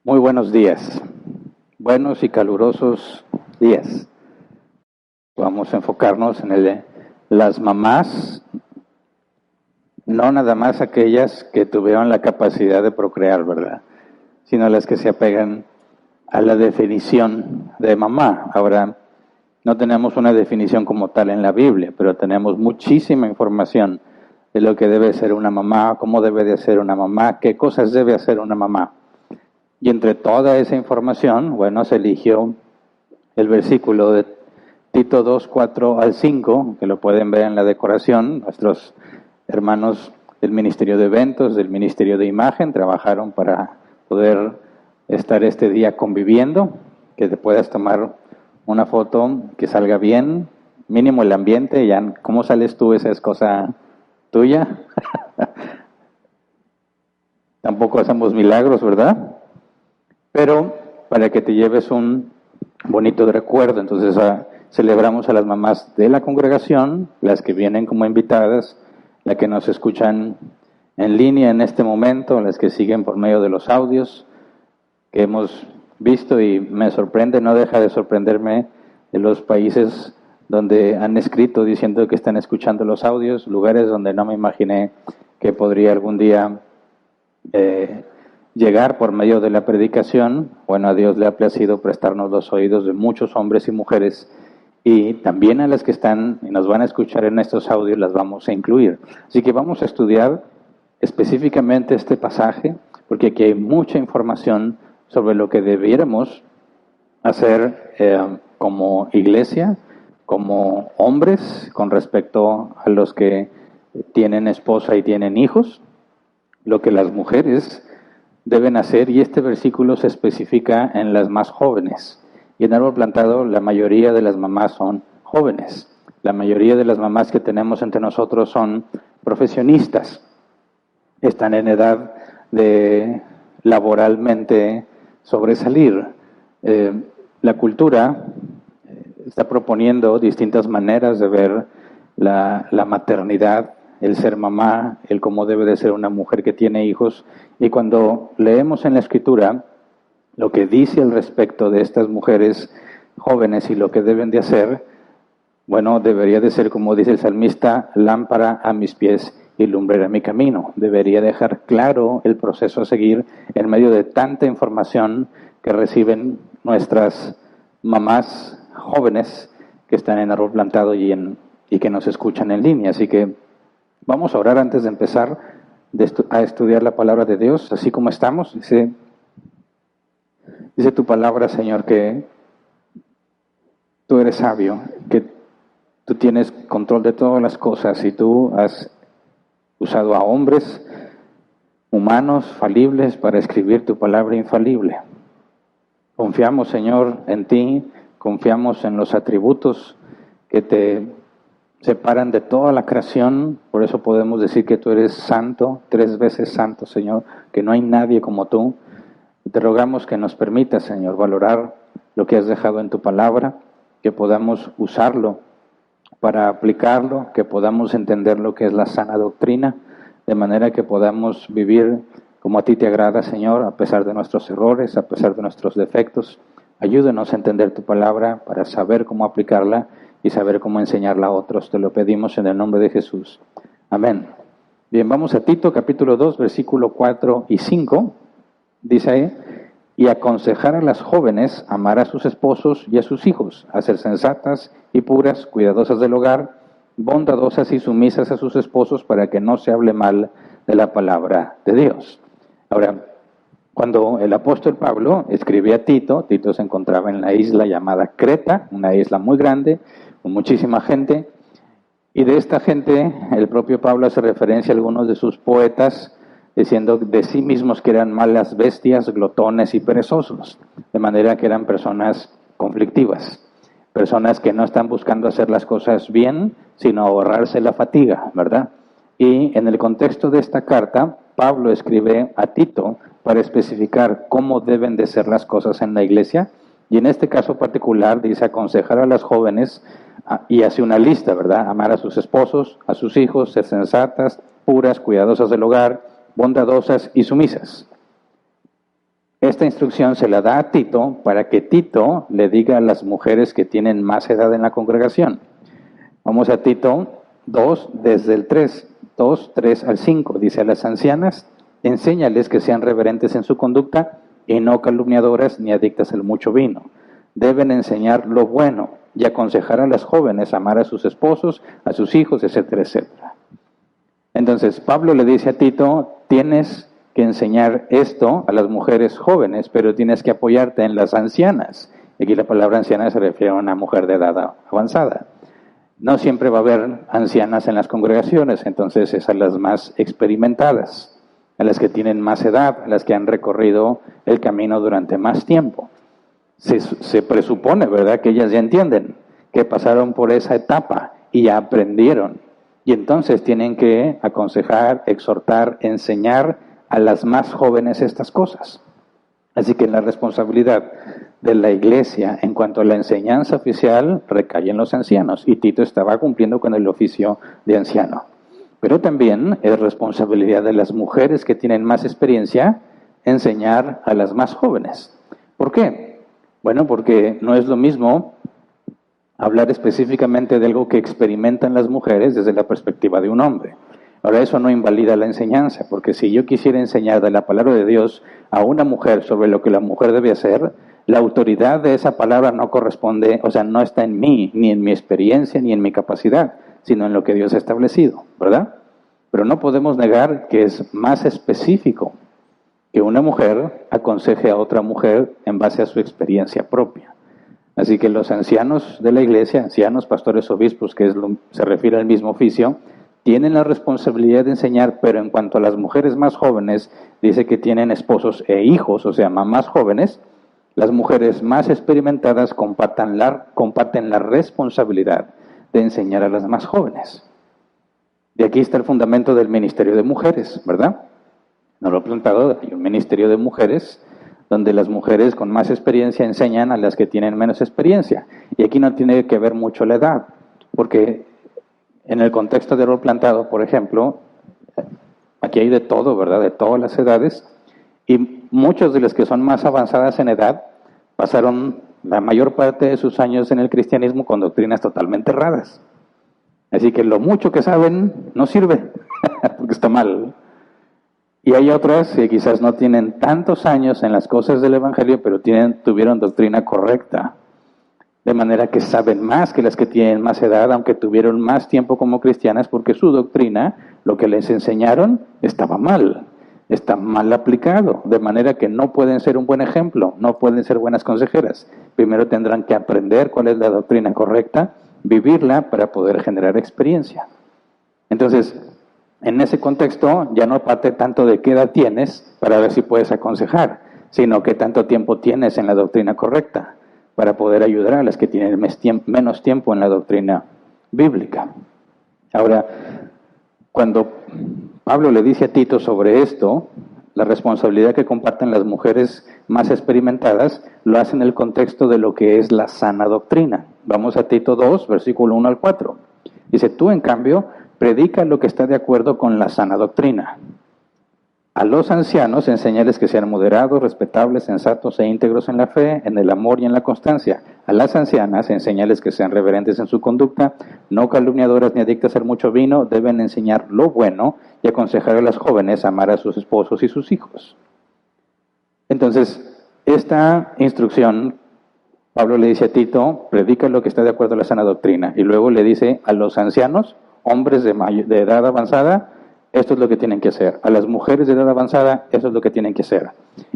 Muy buenos días, buenos y calurosos días. Vamos a enfocarnos en las mamás, no nada más aquellas que tuvieron la capacidad de procrear, ¿verdad? Sino las que se apegan a la definición de mamá. Ahora, no tenemos una definición como tal en la Biblia, pero tenemos muchísima información de lo que debe ser una mamá, cómo debe de ser una mamá, qué cosas debe hacer una mamá. Y entre toda esa información, bueno, se eligió el versículo de Tito 2, 4 al 5, que lo pueden ver en la decoración. Nuestros hermanos del Ministerio de Eventos, del Ministerio de Imagen, trabajaron para poder estar este día conviviendo, que te puedas tomar una foto que salga bien, mínimo el ambiente. Ya, ¿cómo sales tú? Esa es cosa tuya. Tampoco hacemos milagros, ¿verdad? Pero para que te lleves un bonito recuerdo. Entonces celebramos a las mamás de la congregación, las que vienen como invitadas, las que nos escuchan en línea en este momento, las que siguen por medio de los audios que hemos visto, y me sorprende, no deja de sorprenderme, de los países donde han escrito diciendo que están escuchando los audios, lugares donde no me imaginé que podría algún día llegar por medio de la predicación. Bueno, a Dios le ha placido prestarnos los oídos de muchos hombres y mujeres, y también a las que están y nos van a escuchar en estos audios las vamos a incluir. Así que vamos a estudiar específicamente este pasaje, porque aquí hay mucha información sobre lo que debiéramos hacer como iglesia, como hombres, con respecto a los que tienen esposa y tienen hijos, lo que las mujeres deben hacer, y este versículo se especifica en las más jóvenes. Y en Árbol Plantado la mayoría de las mamás son jóvenes. La mayoría de las mamás que tenemos entre nosotros son profesionistas. Están en edad de laboralmente sobresalir. La cultura está proponiendo distintas maneras de ver la maternidad, el ser mamá, el cómo debe de ser una mujer que tiene hijos. Y cuando leemos en la Escritura lo que dice al respecto de estas mujeres jóvenes y lo que deben de hacer, bueno, debería de ser, como dice el salmista, lámpara a mis pies y lumbrera a mi camino. Debería dejar claro el proceso a seguir en medio de tanta información que reciben nuestras mamás jóvenes que están en Árbol Plantado y que nos escuchan en línea. Así que vamos a orar antes de empezar a estudiar la palabra de Dios, así como estamos. Dice tu palabra, Señor, que tú eres sabio, que tú tienes control de todas las cosas, y tú has usado a hombres humanos falibles para escribir tu palabra infalible. Confiamos, Señor, en ti, confiamos en los atributos que te separan de toda la creación. Por eso podemos decir que tú eres santo, 3 veces santo, Señor, que no hay nadie como tú. Y te rogamos que nos permitas, Señor, valorar lo que has dejado en tu palabra, que podamos usarlo para aplicarlo, que podamos entender lo que es la sana doctrina, de manera que podamos vivir como a ti te agrada, Señor, a pesar de nuestros errores, a pesar de nuestros defectos. Ayúdanos a entender tu palabra para saber cómo aplicarla y saber cómo enseñarla a otros. Te lo pedimos en el nombre de Jesús. Amén. Bien, vamos a Tito, capítulo 2, versículo 4 y 5. Dice ahí: y aconsejar a las jóvenes amar a sus esposos y a sus hijos, a ser sensatas y puras, cuidadosas del hogar, bondadosas y sumisas a sus esposos, para que no se hable mal de la palabra de Dios. Ahora, cuando el apóstol Pablo escribía a Tito, Tito se encontraba en la isla llamada Creta, una isla muy grande, con muchísima gente, y de esta gente el propio Pablo hace referencia a algunos de sus poetas, diciendo de sí mismos que eran malas bestias, glotones y perezosos, de manera que eran personas conflictivas, personas que no están buscando hacer las cosas bien, sino ahorrarse la fatiga, ¿verdad? Y en el contexto de esta carta, Pablo escribe a Tito para especificar cómo deben de ser las cosas en la iglesia, y en este caso particular dice aconsejar a las jóvenes, y hace una lista, ¿verdad? Amar a sus esposos, a sus hijos, ser sensatas, puras, cuidadosas del hogar, bondadosas y sumisas. Esta instrucción se la da a Tito para que Tito le diga a las mujeres que tienen más edad en la congregación. Vamos a Tito 2, desde el 3 al 5. Dice: a las ancianas, enséñales que sean reverentes en su conducta y no calumniadoras ni adictas al mucho vino. Deben enseñar lo bueno y aconsejar a las jóvenes a amar a sus esposos, a sus hijos, etcétera, etcétera. Entonces, Pablo le dice a Tito: tienes que enseñar esto a las mujeres jóvenes, pero tienes que apoyarte en las ancianas. Aquí la palabra anciana se refiere a una mujer de edad avanzada. No siempre va a haber ancianas en las congregaciones, entonces es a las más experimentadas, a las que tienen más edad, a las que han recorrido el camino durante más tiempo. Se presupone, ¿verdad?, que ellas ya entienden, que pasaron por esa etapa y ya aprendieron. Y entonces tienen que aconsejar, exhortar, enseñar a las más jóvenes estas cosas. Así que la responsabilidad de la iglesia en cuanto a la enseñanza oficial recae en los ancianos, y Tito estaba cumpliendo con el oficio de anciano. Pero también es responsabilidad de las mujeres que tienen más experiencia enseñar a las más jóvenes. ¿Por qué? Bueno, porque no es lo mismo hablar específicamente de algo que experimentan las mujeres desde la perspectiva de un hombre. Ahora, eso no invalida la enseñanza, porque si yo quisiera enseñar de la palabra de Dios a una mujer sobre lo que la mujer debe hacer, la autoridad de esa palabra no corresponde, o sea, no está en mí, ni en mi experiencia, ni en mi capacidad, sino en lo que Dios ha establecido, ¿verdad? Pero no podemos negar que es más específico que una mujer aconseje a otra mujer en base a su experiencia propia. Así que los ancianos de la iglesia, ancianos, pastores, obispos, que se refiere al mismo oficio, tienen la responsabilidad de enseñar, pero en cuanto a las mujeres más jóvenes, dice que tienen esposos e hijos, o sea, mamás jóvenes. Las mujeres más experimentadas comparten la responsabilidad de enseñar a las más jóvenes. De aquí está el fundamento del ministerio de mujeres, ¿verdad? No lo he plantado, hay un ministerio de mujeres donde las mujeres con más experiencia enseñan a las que tienen menos experiencia. Y aquí no tiene que ver mucho la edad, porque en el contexto de rol plantado, por ejemplo, aquí hay de todo, ¿verdad? De todas las edades, y muchos de los que son más avanzadas en edad pasaron la mayor parte de sus años en el cristianismo con doctrinas totalmente erradas. Así que lo mucho que saben no sirve, porque está mal. Y hay otras que quizás no tienen tantos años en las cosas del Evangelio, pero tuvieron doctrina correcta. De manera que saben más que las que tienen más edad, aunque tuvieron más tiempo como cristianas, porque su doctrina, lo que les enseñaron, estaba mal. Está mal aplicado, de manera que no pueden ser un buen ejemplo, no pueden ser buenas consejeras. Primero tendrán que aprender cuál es la doctrina correcta, vivirla para poder generar experiencia. Entonces, en ese contexto, ya no parte tanto de qué edad tienes para ver si puedes aconsejar, sino qué tanto tiempo tienes en la doctrina correcta para poder ayudar a las que tienen menos tiempo en la doctrina bíblica. Ahora, cuando Pablo le dice a Tito sobre esto, la responsabilidad que comparten las mujeres más experimentadas, lo hace en el contexto de lo que es la sana doctrina. Vamos a Tito 2, versículo 1 al 4. Dice: tú, en cambio, predica lo que está de acuerdo con la sana doctrina. A los ancianos, enséñales que sean moderados, respetables, sensatos e íntegros en la fe, en el amor y en la constancia. A las ancianas, enséñales que sean reverentes en su conducta, no calumniadoras ni adictas al mucho vino, deben enseñar lo bueno y aconsejar a las jóvenes a amar a sus esposos y sus hijos. Entonces, esta instrucción, Pablo le dice a Tito: predica lo que está de acuerdo a la sana doctrina. Y luego le dice a los ancianos, hombres de edad avanzada, esto es lo que tienen que hacer. A las mujeres de edad avanzada, eso es lo que tienen que hacer.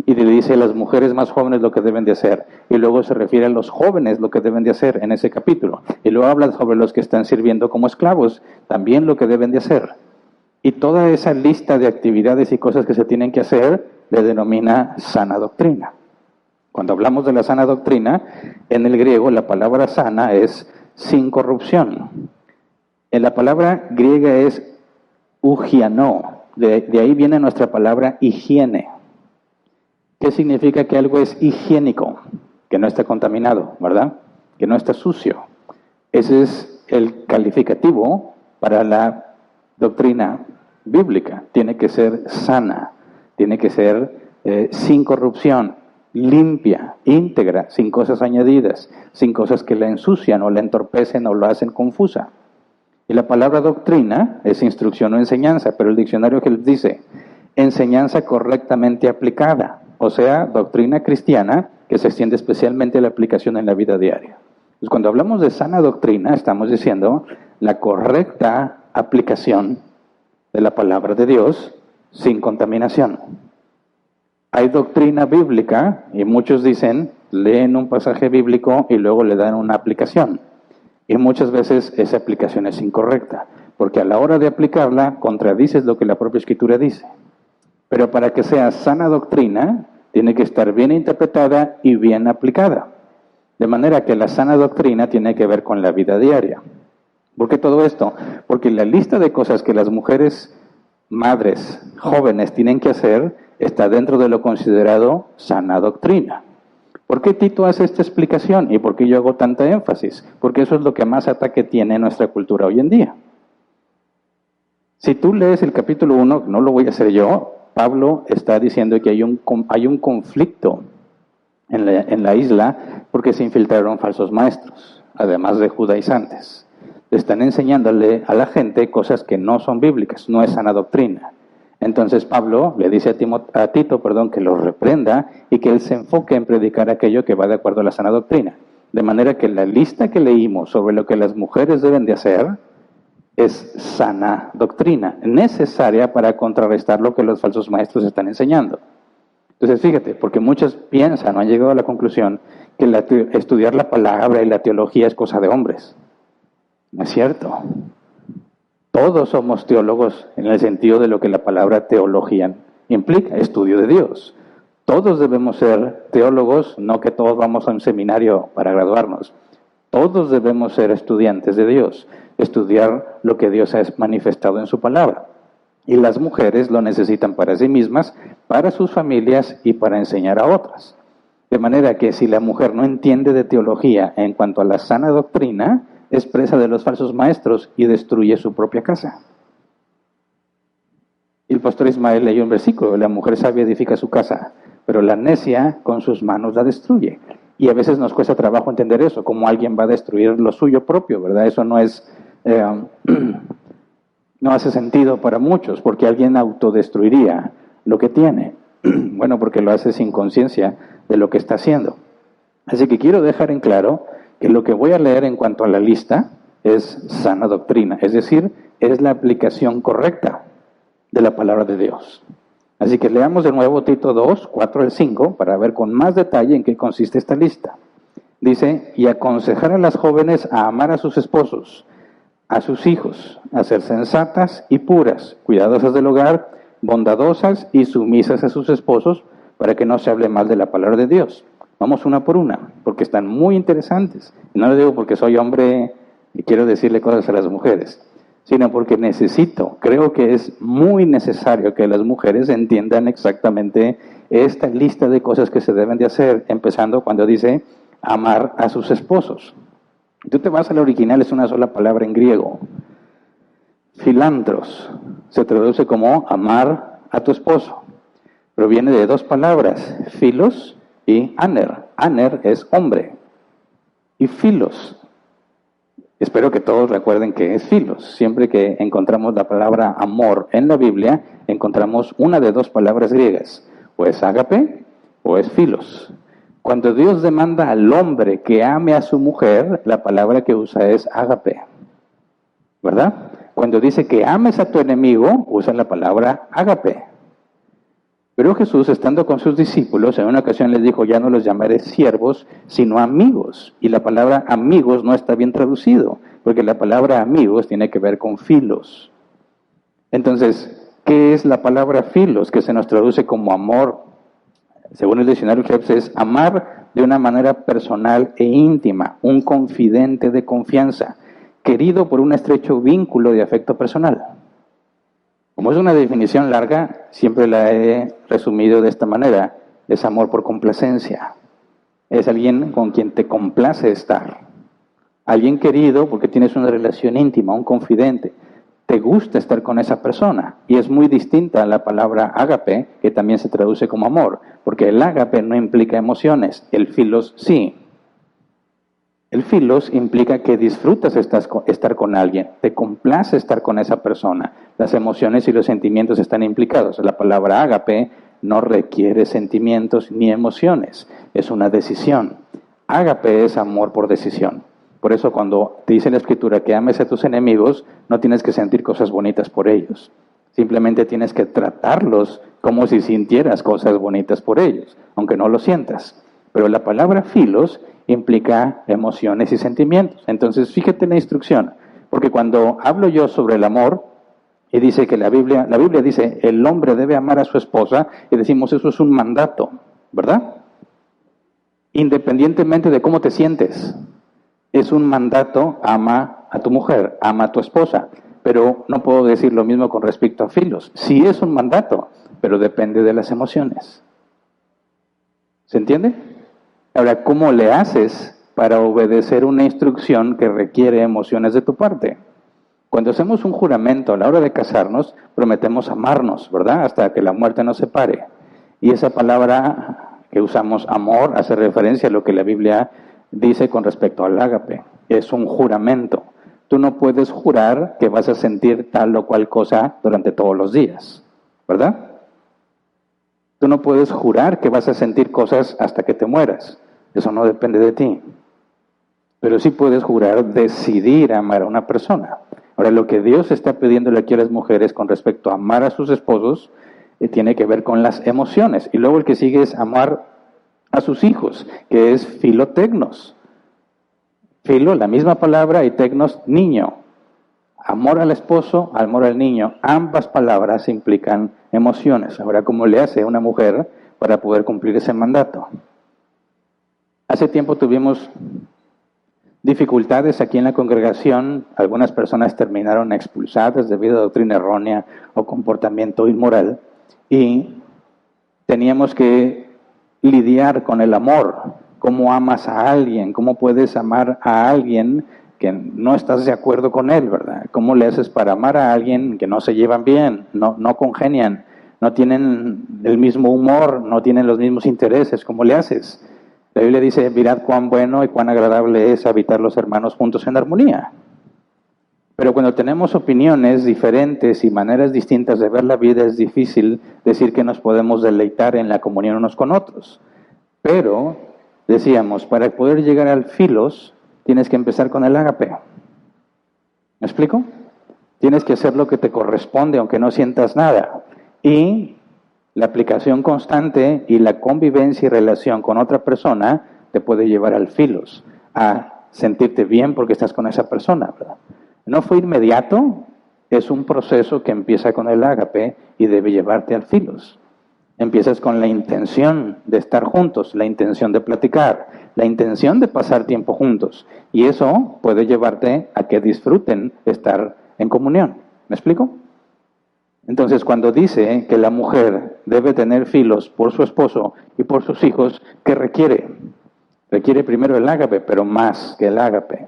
Y le dice a las mujeres más jóvenes lo que deben de hacer. Y luego se refiere a los jóvenes lo que deben de hacer en ese capítulo. Y luego habla sobre los que están sirviendo como esclavos, también lo que deben de hacer. Y toda esa lista de actividades y cosas que se tienen que hacer le denomina sana doctrina. Cuando hablamos de la sana doctrina, en el griego la palabra sana es sin corrupción. En la palabra griega es ugianó, de ahí viene nuestra palabra higiene. ¿Qué significa que algo es higiénico? Que no está contaminado, ¿verdad? Que no está sucio. Ese es el calificativo para la doctrina bíblica. Tiene que ser sana, tiene que ser sin corrupción, limpia, íntegra, sin cosas añadidas, sin cosas que la ensucian o la entorpecen o la hacen confusa. Y la palabra doctrina es instrucción o enseñanza, pero el diccionario que les dice enseñanza correctamente aplicada, o sea, doctrina cristiana que se extiende especialmente a la aplicación en la vida diaria. Entonces, cuando hablamos de sana doctrina, estamos diciendo la correcta aplicación de la palabra de Dios sin contaminación. Hay doctrina bíblica y muchos dicen, leen un pasaje bíblico y luego le dan una aplicación. Y muchas veces esa aplicación es incorrecta, porque a la hora de aplicarla contradices lo que la propia Escritura dice. Pero para que sea sana doctrina, tiene que estar bien interpretada y bien aplicada. De manera que la sana doctrina tiene que ver con la vida diaria. ¿Por qué todo esto? Porque la lista de cosas que las mujeres, madres, jóvenes tienen que hacer está dentro de lo considerado sana doctrina. ¿Por qué Tito hace esta explicación? ¿Y por qué yo hago tanta énfasis? Porque eso es lo que más ataque tiene nuestra cultura hoy en día. Si tú lees el capítulo 1, no lo voy a hacer yo, Pablo está diciendo que hay un conflicto en la isla porque se infiltraron falsos maestros, además de judaizantes. Están enseñándole a la gente cosas que no son bíblicas, no es sana doctrina. Entonces Pablo le dice a Tito, que lo reprenda y que él se enfoque en predicar aquello que va de acuerdo a la sana doctrina. De manera que la lista que leímos sobre lo que las mujeres deben de hacer es sana doctrina, necesaria para contrarrestar lo que los falsos maestros están enseñando. Entonces fíjate, porque muchos piensan o han llegado a la conclusión que estudiar la palabra y la teología es cosa de hombres. No es cierto. Todos somos teólogos en el sentido de lo que la palabra teología implica, estudio de Dios. Todos debemos ser teólogos, no que todos vamos a un seminario para graduarnos. Todos debemos ser estudiantes de Dios, estudiar lo que Dios ha manifestado en su palabra. Y las mujeres lo necesitan para sí mismas, para sus familias y para enseñar a otras. De manera que si la mujer no entiende de teología en cuanto a la sana doctrina, es presa de los falsos maestros y destruye su propia casa. Y el pastor Ismael leyó un versículo, la mujer sabia edifica su casa, pero la necia con sus manos la destruye. Y a veces nos cuesta trabajo entender eso, como alguien va a destruir lo suyo propio, ¿verdad? Eso no hace sentido para muchos, porque alguien autodestruiría lo que tiene. Bueno, porque lo hace sin conciencia de lo que está haciendo. Así que quiero dejar en claro que lo que voy a leer en cuanto a la lista es sana doctrina, es decir, es la aplicación correcta de la palabra de Dios. Así que leamos de nuevo Tito 2, 4 al 5, para ver con más detalle en qué consiste esta lista. Dice, y aconsejar a las jóvenes a amar a sus esposos, a sus hijos, a ser sensatas y puras, cuidadosas del hogar, bondadosas y sumisas a sus esposos, para que no se hable mal de la palabra de Dios. Vamos una por una, porque están muy interesantes. No lo digo porque soy hombre y quiero decirle cosas a las mujeres, sino porque creo que es muy necesario que las mujeres entiendan exactamente esta lista de cosas que se deben de hacer, empezando cuando dice amar a sus esposos. Tú te vas al original, es una sola palabra en griego. Filantros se traduce como amar a tu esposo, pero viene de dos palabras, filos y aner. Aner es hombre y filos. Espero que todos recuerden que es filos. Siempre que encontramos la palabra amor en la Biblia, encontramos una de dos palabras griegas, o es ágape o es filos. Cuando Dios demanda al hombre que ame a su mujer, la palabra que usa es ágape, ¿verdad? Cuando dice que ames a tu enemigo, usa la palabra ágape. Pero Jesús, estando con sus discípulos, en una ocasión les dijo, ya no los llamaré siervos, sino amigos. Y la palabra amigos no está bien traducido, porque la palabra amigos tiene que ver con filos. Entonces, ¿qué es la palabra filos? Que se nos traduce como amor. Según el diccionario Krebs, es amar de una manera personal e íntima, un confidente de confianza, querido por un estrecho vínculo de afecto personal. Como es una definición larga, siempre la he resumido de esta manera. Es amor por complacencia. Es alguien con quien te complace estar. Alguien querido porque tienes una relación íntima, un confidente. te gusta estar con esa persona. Y es muy distinta a la palabra ágape, que también se traduce como amor, porque el ágape no implica emociones, el filos sí. El filos implica que disfrutas estar con alguien, te complace estar con esa persona. Las emociones y los sentimientos están implicados. La palabra ágape no requiere sentimientos ni emociones, es una decisión. Ágape es amor por decisión. Por eso cuando te dice la Escritura que ames a tus enemigos, no tienes que sentir cosas bonitas por ellos. Simplemente tienes que tratarlos como si sintieras cosas bonitas por ellos, aunque no lo sientas. Pero la palabra filos implica emociones y sentimientos. Entonces, fíjate en la instrucción, porque cuando hablo yo sobre el amor, y dice que la Biblia dice, el hombre debe amar a su esposa, y decimos, eso es un mandato, ¿verdad? Independientemente de cómo te sientes, es un mandato, ama a tu mujer, ama a tu esposa, pero no puedo decir lo mismo con respecto a filos. Sí es un mandato, pero depende de las emociones. ¿Se entiende? Ahora, ¿cómo le haces para obedecer una instrucción que requiere emociones de tu parte? Cuando hacemos un juramento a la hora de casarnos, prometemos amarnos, ¿verdad? Hasta que la muerte nos separe. Y esa palabra que usamos, amor, hace referencia a lo que la Biblia dice con respecto al ágape. Es un juramento. Tú no puedes jurar que vas a sentir tal o cual cosa durante todos los días, ¿verdad? Tú no puedes jurar que vas a sentir cosas hasta que te mueras. Eso no depende de ti. Pero sí puedes jurar decidir amar a una persona. Ahora, lo que Dios está pidiéndole aquí a las mujeres con respecto a amar a sus esposos, tiene que ver con las emociones. Y luego el que sigue es amar a sus hijos, que es filotegnos. Filo, la misma palabra, y tegnos, niño. Amor al esposo, amor al niño. Ambas palabras implican emociones. Ahora, ¿cómo le hace una mujer para poder cumplir ese mandato? Hace tiempo tuvimos dificultades aquí en la congregación. Algunas personas terminaron expulsadas debido a doctrina errónea o comportamiento inmoral. Y teníamos que lidiar con el amor. ¿Cómo amas a alguien? ¿Cómo puedes amar a alguien que no estás de acuerdo con él, verdad? ¿Cómo le haces para amar a alguien que no se llevan bien, no congenian, no tienen el mismo humor, no tienen los mismos intereses? ¿Cómo le haces? La Biblia dice, mirad cuán bueno y cuán agradable es habitar los hermanos juntos en armonía. Pero cuando tenemos opiniones diferentes y maneras distintas de ver la vida, es difícil decir que nos podemos deleitar en la comunión unos con otros. Pero, decíamos, para poder llegar al filos, tienes que empezar con el ágape. ¿Me explico? Tienes que hacer lo que te corresponde, aunque no sientas nada. Y la aplicación constante y la convivencia y relación con otra persona te puede llevar al filos, a sentirte bien porque estás con esa persona, ¿verdad? No fue inmediato, es un proceso que empieza con el ágape y debe llevarte al filos. Empiezas con la intención de estar juntos, la intención de platicar, la intención de pasar tiempo juntos. Y eso puede llevarte a que disfruten estar en comunión. ¿Me explico? Entonces, cuando dice que la mujer debe tener filos por su esposo y por sus hijos, ¿qué requiere? Requiere primero el ágape, pero más que el ágape.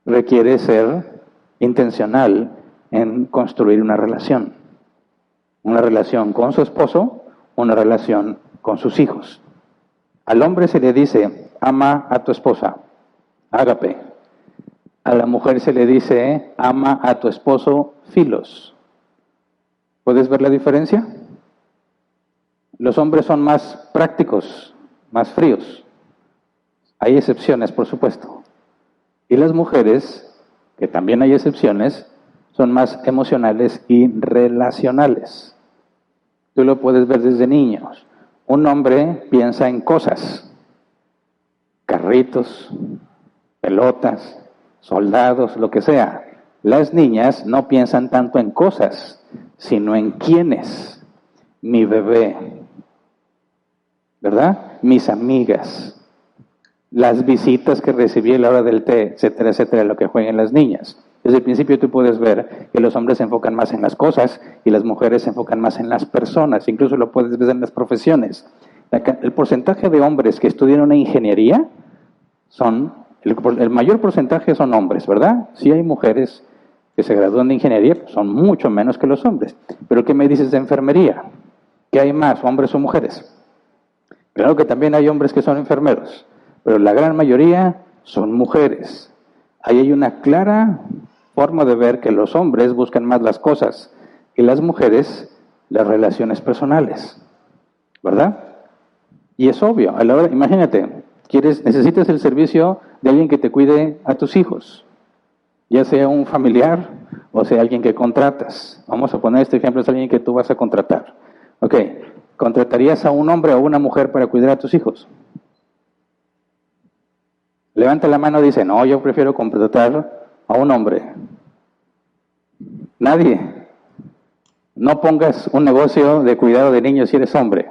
Requiere ser intencional en construir una relación con su esposo, una relación con sus hijos. Al hombre se le dice, ama a tu esposa, ágape. A la mujer se le dice, ama a tu esposo, filos. ¿Puedes ver la diferencia? Los hombres son más prácticos, más fríos. Hay excepciones, por supuesto. Y las mujeres, que también hay excepciones, son más emocionales y relacionales. Tú lo puedes ver desde niños. Un hombre piensa en cosas, carritos, pelotas, soldados, lo que sea. Las niñas no piensan tanto en cosas, sino en quiénes. Mi bebé, ¿verdad? Mis amigas, las visitas que recibí a la hora del té, etcétera, etcétera, lo que juegan las niñas. Desde el principio tú puedes ver que los hombres se enfocan más en las cosas y las mujeres se enfocan más en las personas. Incluso lo puedes ver en las profesiones. El porcentaje de hombres que estudian una ingeniería el mayor porcentaje son hombres, ¿verdad? Sí hay mujeres que se gradúan de ingeniería pues, son mucho menos que los hombres. Pero ¿qué me dices de enfermería? ¿Qué hay más, hombres o mujeres? Claro que también hay hombres que son enfermeros, pero la gran mayoría son mujeres. Ahí hay una clara forma de ver que los hombres buscan más las cosas y las mujeres las relaciones personales, ¿verdad? Y es obvio, a la hora, imagínate, necesitas el servicio de alguien que te cuide a tus hijos, ya sea un familiar o sea alguien que contratas. Vamos a poner este ejemplo, es alguien que tú vas a contratar. Ok, ¿contratarías a un hombre o a una mujer para cuidar a tus hijos? Levanta la mano y dice, no, yo prefiero contratar a un hombre. Nadie. No pongas un negocio de cuidado de niños si eres hombre.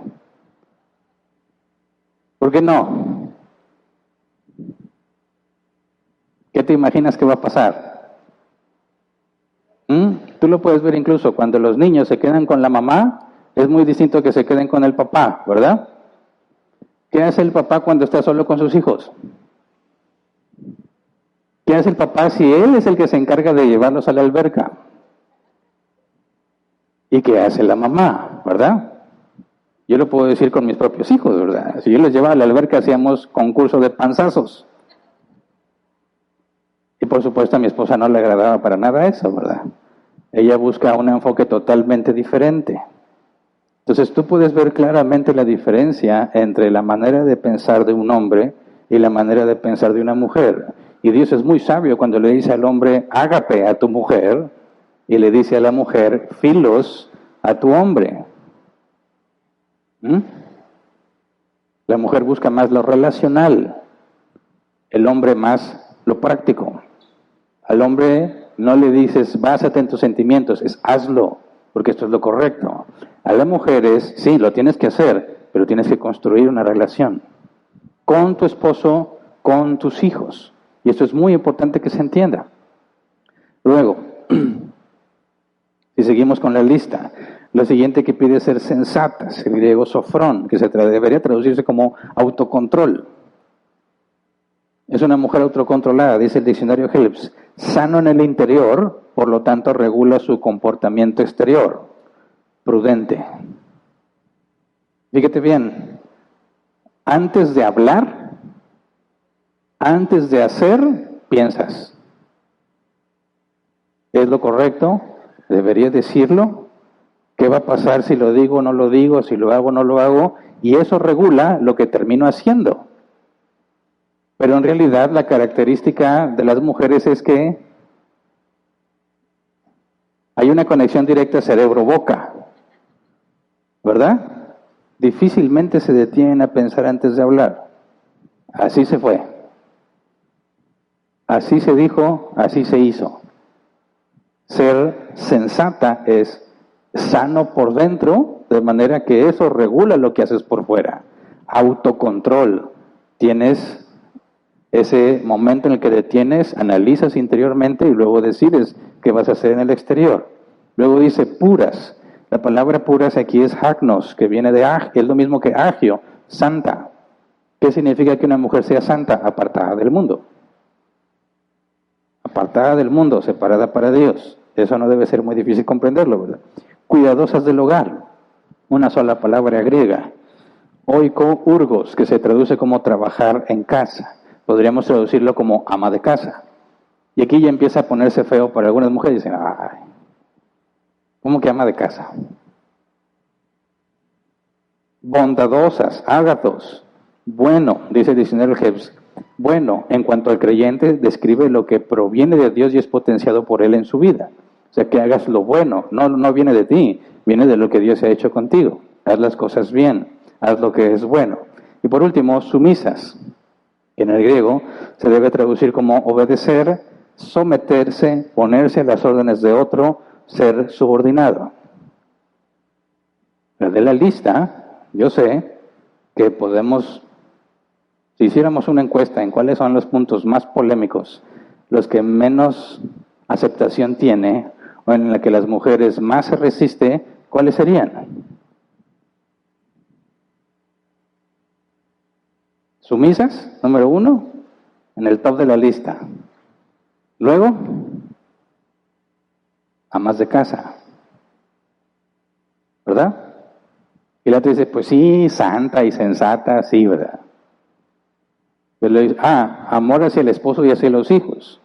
¿Por qué no? ¿Qué te imaginas que va a pasar? Tú lo puedes ver incluso cuando los niños se quedan con la mamá, es muy distinto que se queden con el papá, ¿verdad? ¿Qué hace el papá cuando está solo con sus hijos? ¿Qué hace el papá si él es el que se encarga de llevarlos a la alberca? ¿Y qué hace la mamá, verdad? Yo lo puedo decir con mis propios hijos, ¿verdad? Si yo los llevaba a la alberca hacíamos concurso de panzazos. Y por supuesto a mi esposa no le agradaba para nada eso, ¿verdad? Ella busca un enfoque totalmente diferente. Entonces tú puedes ver claramente la diferencia entre la manera de pensar de un hombre y la manera de pensar de una mujer. Y Dios es muy sabio cuando le dice al hombre, ágape a tu mujer, y le dice a la mujer, filos a tu hombre. La mujer busca más lo relacional, el hombre más lo práctico. Al hombre no le dices, básate en tus sentimientos, es hazlo, porque esto es lo correcto. A la mujer es, sí, lo tienes que hacer, pero tienes que construir una relación con tu esposo, con tus hijos. Y esto es muy importante que se entienda. Luego, si seguimos con la lista, lo siguiente que pide es ser sensatas, el griego sofrón, que debería traducirse como autocontrol. Es una mujer autocontrolada, dice el diccionario Helps, sano en el interior, por lo tanto regula su comportamiento exterior, prudente. Fíjate bien, antes de hablar, antes de hacer, piensas. ¿Es lo correcto? ¿Debería decirlo? ¿Qué va a pasar si lo digo o no lo digo, si lo hago o no lo hago? Y eso regula lo que termino haciendo. Pero en realidad la característica de las mujeres es que hay una conexión directa cerebro-boca, ¿verdad? Difícilmente se detienen a pensar antes de hablar. Así se fue. Así se dijo, así se hizo. Ser sensata es sano por dentro, de manera que eso regula lo que haces por fuera. Autocontrol. Tienes ese momento en el que detienes, analizas interiormente y luego decides qué vas a hacer en el exterior. Luego dice puras. La palabra puras aquí es hagnos, que viene de es lo mismo que agio, santa. ¿Qué significa que una mujer sea santa? Apartada del mundo. Apartada del mundo, separada para Dios. Eso no debe ser muy difícil comprenderlo, ¿verdad? Cuidadosas del hogar. Una sola palabra griega. Oiko urgos, que se traduce como trabajar en casa. Podríamos traducirlo como ama de casa. Y aquí ya empieza a ponerse feo para algunas mujeres. Dicen, ay, ¿cómo que ama de casa? Bondadosas, ágatos. Bueno, dice el diccionario Hebs. Bueno, en cuanto al creyente, describe lo que proviene de Dios y es potenciado por Él en su vida. O sea, que hagas lo bueno. No viene de ti, viene de lo que Dios ha hecho contigo. Haz las cosas bien, haz lo que es bueno. Y por último, sumisas. En el griego se debe traducir como obedecer, someterse, ponerse a las órdenes de otro, ser subordinado. De la lista, yo sé que podemos, si hiciéramos una encuesta en cuáles son los puntos más polémicos, los que menos aceptación tiene, o en la que las mujeres más se resiste, ¿cuáles serían? Sumisas, número 1, en el top de la lista. Luego, amas de casa, ¿verdad? Y la otra dice, pues sí, santa y sensata, sí, ¿verdad? Pero le dice, amor hacia el esposo y hacia los hijos.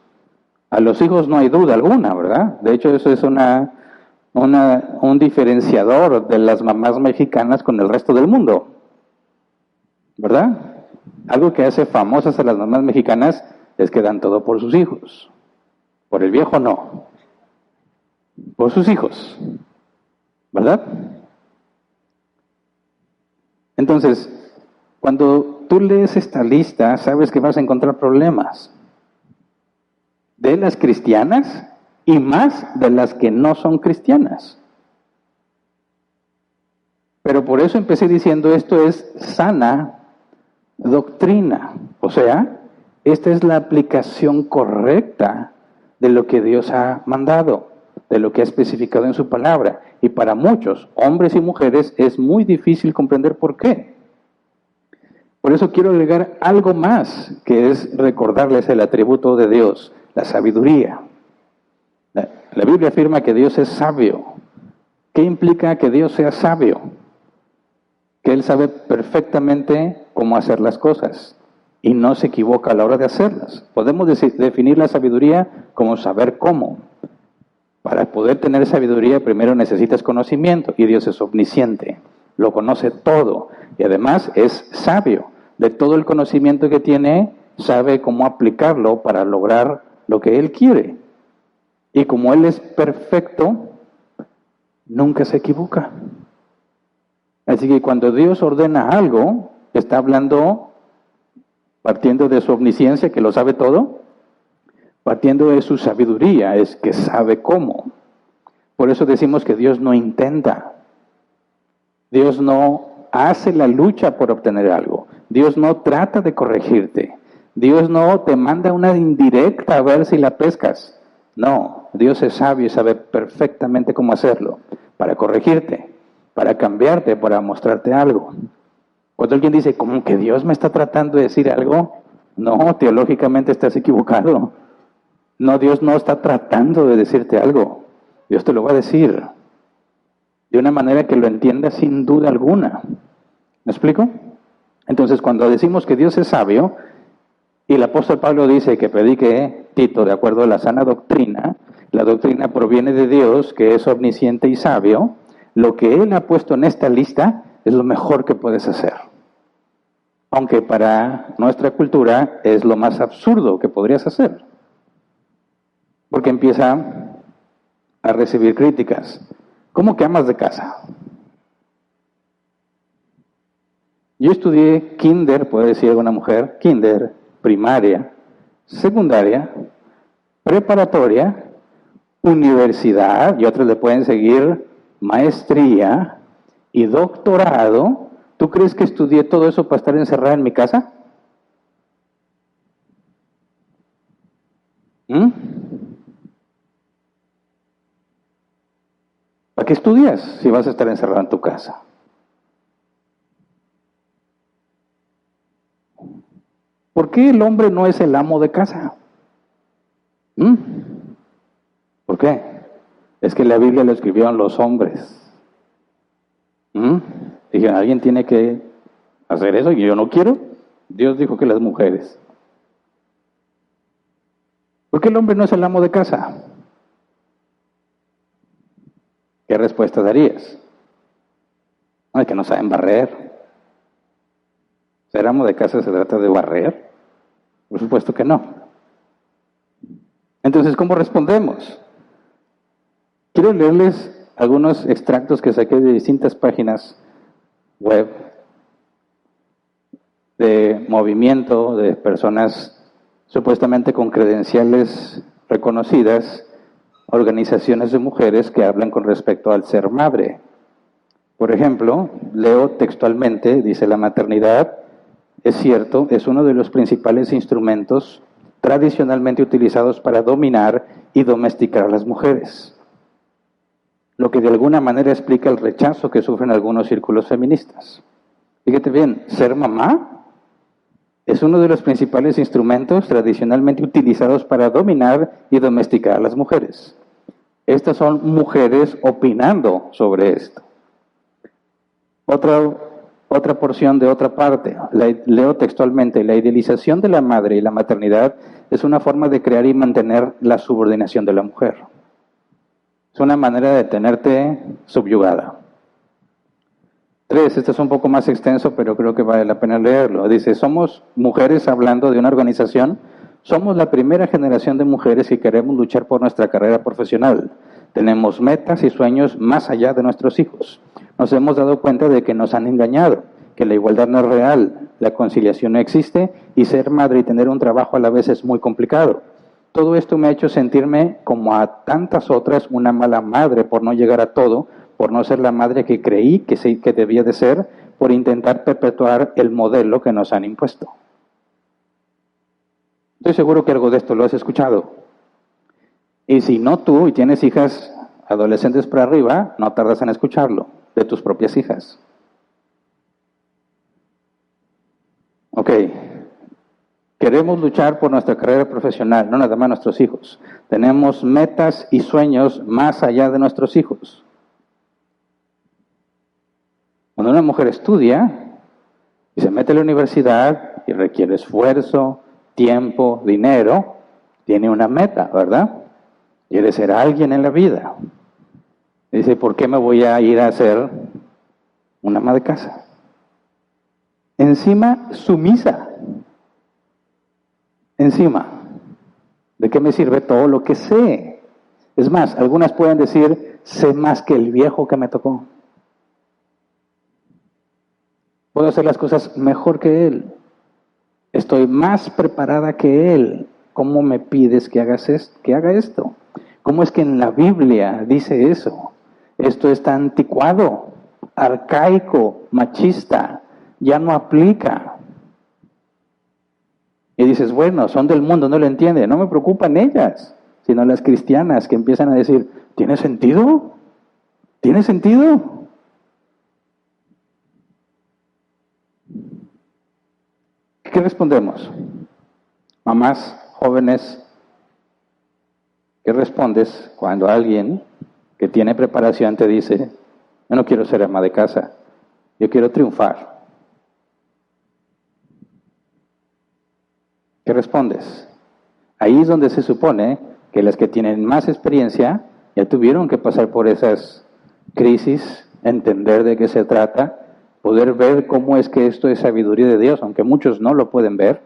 A los hijos no hay duda alguna, ¿verdad? De hecho, eso es un diferenciador de las mamás mexicanas con el resto del mundo, ¿verdad? Algo que hace famosas a las mamás mexicanas es que dan todo por sus hijos. Por el viejo no. Por sus hijos, ¿verdad? Entonces, cuando tú lees esta lista, sabes que vas a encontrar problemas de las cristianas y más de las que no son cristianas. Pero por eso empecé diciendo esto es sana doctrina. O sea, esta es la aplicación correcta de lo que Dios ha mandado, de lo que ha especificado en su palabra. Y para muchos, hombres y mujeres, es muy difícil comprender por qué. Por eso quiero agregar algo más, que es recordarles el atributo de Dios, la sabiduría. La Biblia afirma que Dios es sabio. ¿Qué implica que Dios sea sabio? Que Él sabe perfectamente cómo hacer las cosas y no se equivoca a la hora de hacerlas. Podemos definir la sabiduría como saber cómo. Para poder tener sabiduría primero necesitas conocimiento y Dios es omnisciente, lo conoce todo y además es sabio. De todo el conocimiento que tiene, sabe cómo aplicarlo para lograr lo que Él quiere. Y como Él es perfecto, nunca se equivoca. Así que cuando Dios ordena algo, está hablando partiendo de su omnisciencia, que lo sabe todo, partiendo de su sabiduría, es que sabe cómo. Por eso decimos que Dios no intenta. Dios no hace la lucha por obtener algo. Dios no trata de corregirte. Dios no te manda una indirecta a ver si la pescas. No, Dios es sabio y sabe perfectamente cómo hacerlo, para corregirte, para cambiarte, para mostrarte algo. Cuando alguien dice, ¿cómo que Dios me está tratando de decir algo? No, teológicamente estás equivocado. No, Dios no está tratando de decirte algo. Dios te lo va a decir de una manera que lo entiendas sin duda alguna. ¿Me explico? Entonces, cuando decimos que Dios es sabio, y el apóstol Pablo dice que predique Tito de acuerdo a la sana doctrina, la doctrina proviene de Dios, que es omnisciente y sabio, lo que Él ha puesto en esta lista es lo mejor que puedes hacer. Aunque para nuestra cultura es lo más absurdo que podrías hacer. Porque empieza a recibir críticas. ¿Cómo que amas de casa? Yo estudié kinder, puede decir alguna mujer, kinder, primaria, secundaria, preparatoria, universidad, y otros le pueden seguir maestría y doctorado. ¿Tú crees que estudié todo eso para estar encerrada en mi casa? ¿Para qué estudias si vas a estar encerrado en tu casa? ¿Por qué el hombre no es el amo de casa? ¿Por qué? Es que la Biblia lo escribieron los hombres. Dijeron, alguien tiene que hacer eso y yo no quiero. Dios dijo que las mujeres. ¿Por qué el hombre no es el amo de casa? ¿Qué respuesta darías? Es que no saben barrer. ¿Ser amo de casa se trata de barrer? Por supuesto que no. Entonces, ¿cómo respondemos? Quiero leerles algunos extractos que saqué de distintas páginas web de movimiento de personas supuestamente con credenciales reconocidas, organizaciones de mujeres que hablan con respecto al ser madre. Por ejemplo, leo textualmente, dice: la maternidad, es cierto, es uno de los principales instrumentos tradicionalmente utilizados para dominar y domesticar a las mujeres, lo que de alguna manera explica el rechazo que sufren algunos círculos feministas. Fíjate bien, ser mamá es uno de los principales instrumentos tradicionalmente utilizados para dominar y domesticar a las mujeres. Estas son mujeres opinando sobre esto. Otra porción de otra parte, leo textualmente: la idealización de la madre y la maternidad es una forma de crear y mantener la subordinación de la mujer. Es una manera de tenerte subyugada. 3, este es un poco más extenso, pero creo que vale la pena leerlo. Dice: somos mujeres, hablando de una organización, somos la primera generación de mujeres que queremos luchar por nuestra carrera profesional. Tenemos metas y sueños más allá de nuestros hijos. Nos hemos dado cuenta de que nos han engañado, que la igualdad no es real, la conciliación no existe y ser madre y tener un trabajo a la vez es muy complicado. Todo esto me ha hecho sentirme, como a tantas otras, una mala madre por no llegar a todo, por no ser la madre que creí que debía de ser, por intentar perpetuar el modelo que nos han impuesto. Estoy seguro que algo de esto lo has escuchado. Y si no tú, y tienes hijas adolescentes para arriba, no tardas en escucharlo, de tus propias hijas. Ok, queremos luchar por nuestra carrera profesional, no nada más nuestros hijos. Tenemos metas y sueños más allá de nuestros hijos. Cuando una mujer estudia y se mete a la universidad y requiere esfuerzo, tiempo, dinero, tiene una meta, ¿verdad? Quiere ser alguien en la vida. Dice: ¿por qué me voy a ir a ser una ama de casa? Encima, sumisa. Encima, ¿de qué me sirve todo lo que sé? Es más, algunas pueden decir: sé más que el viejo que me tocó. Puedo hacer las cosas mejor que él. Estoy más preparada que él. ¿Cómo me pides que haga esto? ¿Cómo es que en la Biblia dice eso? Esto está anticuado, arcaico, machista, ya no aplica. Y dices: bueno, son del mundo, no lo entienden. No me preocupan ellas, sino las cristianas que empiezan a decir: ¿tiene sentido? ¿Tiene sentido? ¿Qué respondemos? Mamás jóvenes, ¿qué respondes cuando alguien que tiene preparación te dice: yo no quiero ser ama de casa, yo quiero triunfar? ¿Qué respondes? Ahí es donde se supone que las que tienen más experiencia ya tuvieron que pasar por esas crisis, entender de qué se trata, poder ver cómo es que esto es sabiduría de Dios, aunque muchos no lo pueden ver.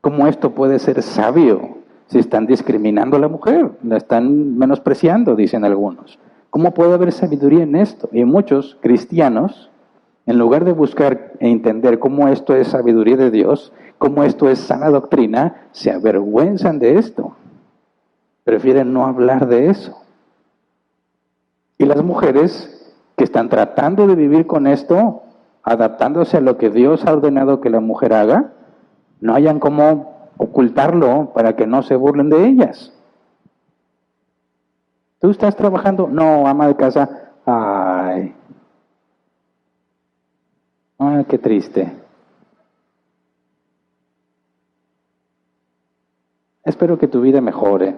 ¿Cómo esto puede ser sabio si están discriminando a la mujer? La están menospreciando, dicen algunos. ¿Cómo puede haber sabiduría en esto? Y muchos cristianos, en lugar de buscar e entender cómo esto es sabiduría de Dios, cómo esto es sana doctrina, se avergüenzan de esto. Prefieren no hablar de eso. Y las mujeres que están tratando de vivir con esto, adaptándose a lo que Dios ha ordenado que la mujer haga, no hayan cómo ocultarlo para que no se burlen de ellas. ¿Tú estás trabajando? No, ama de casa. Ay, qué triste. Espero que tu vida mejore.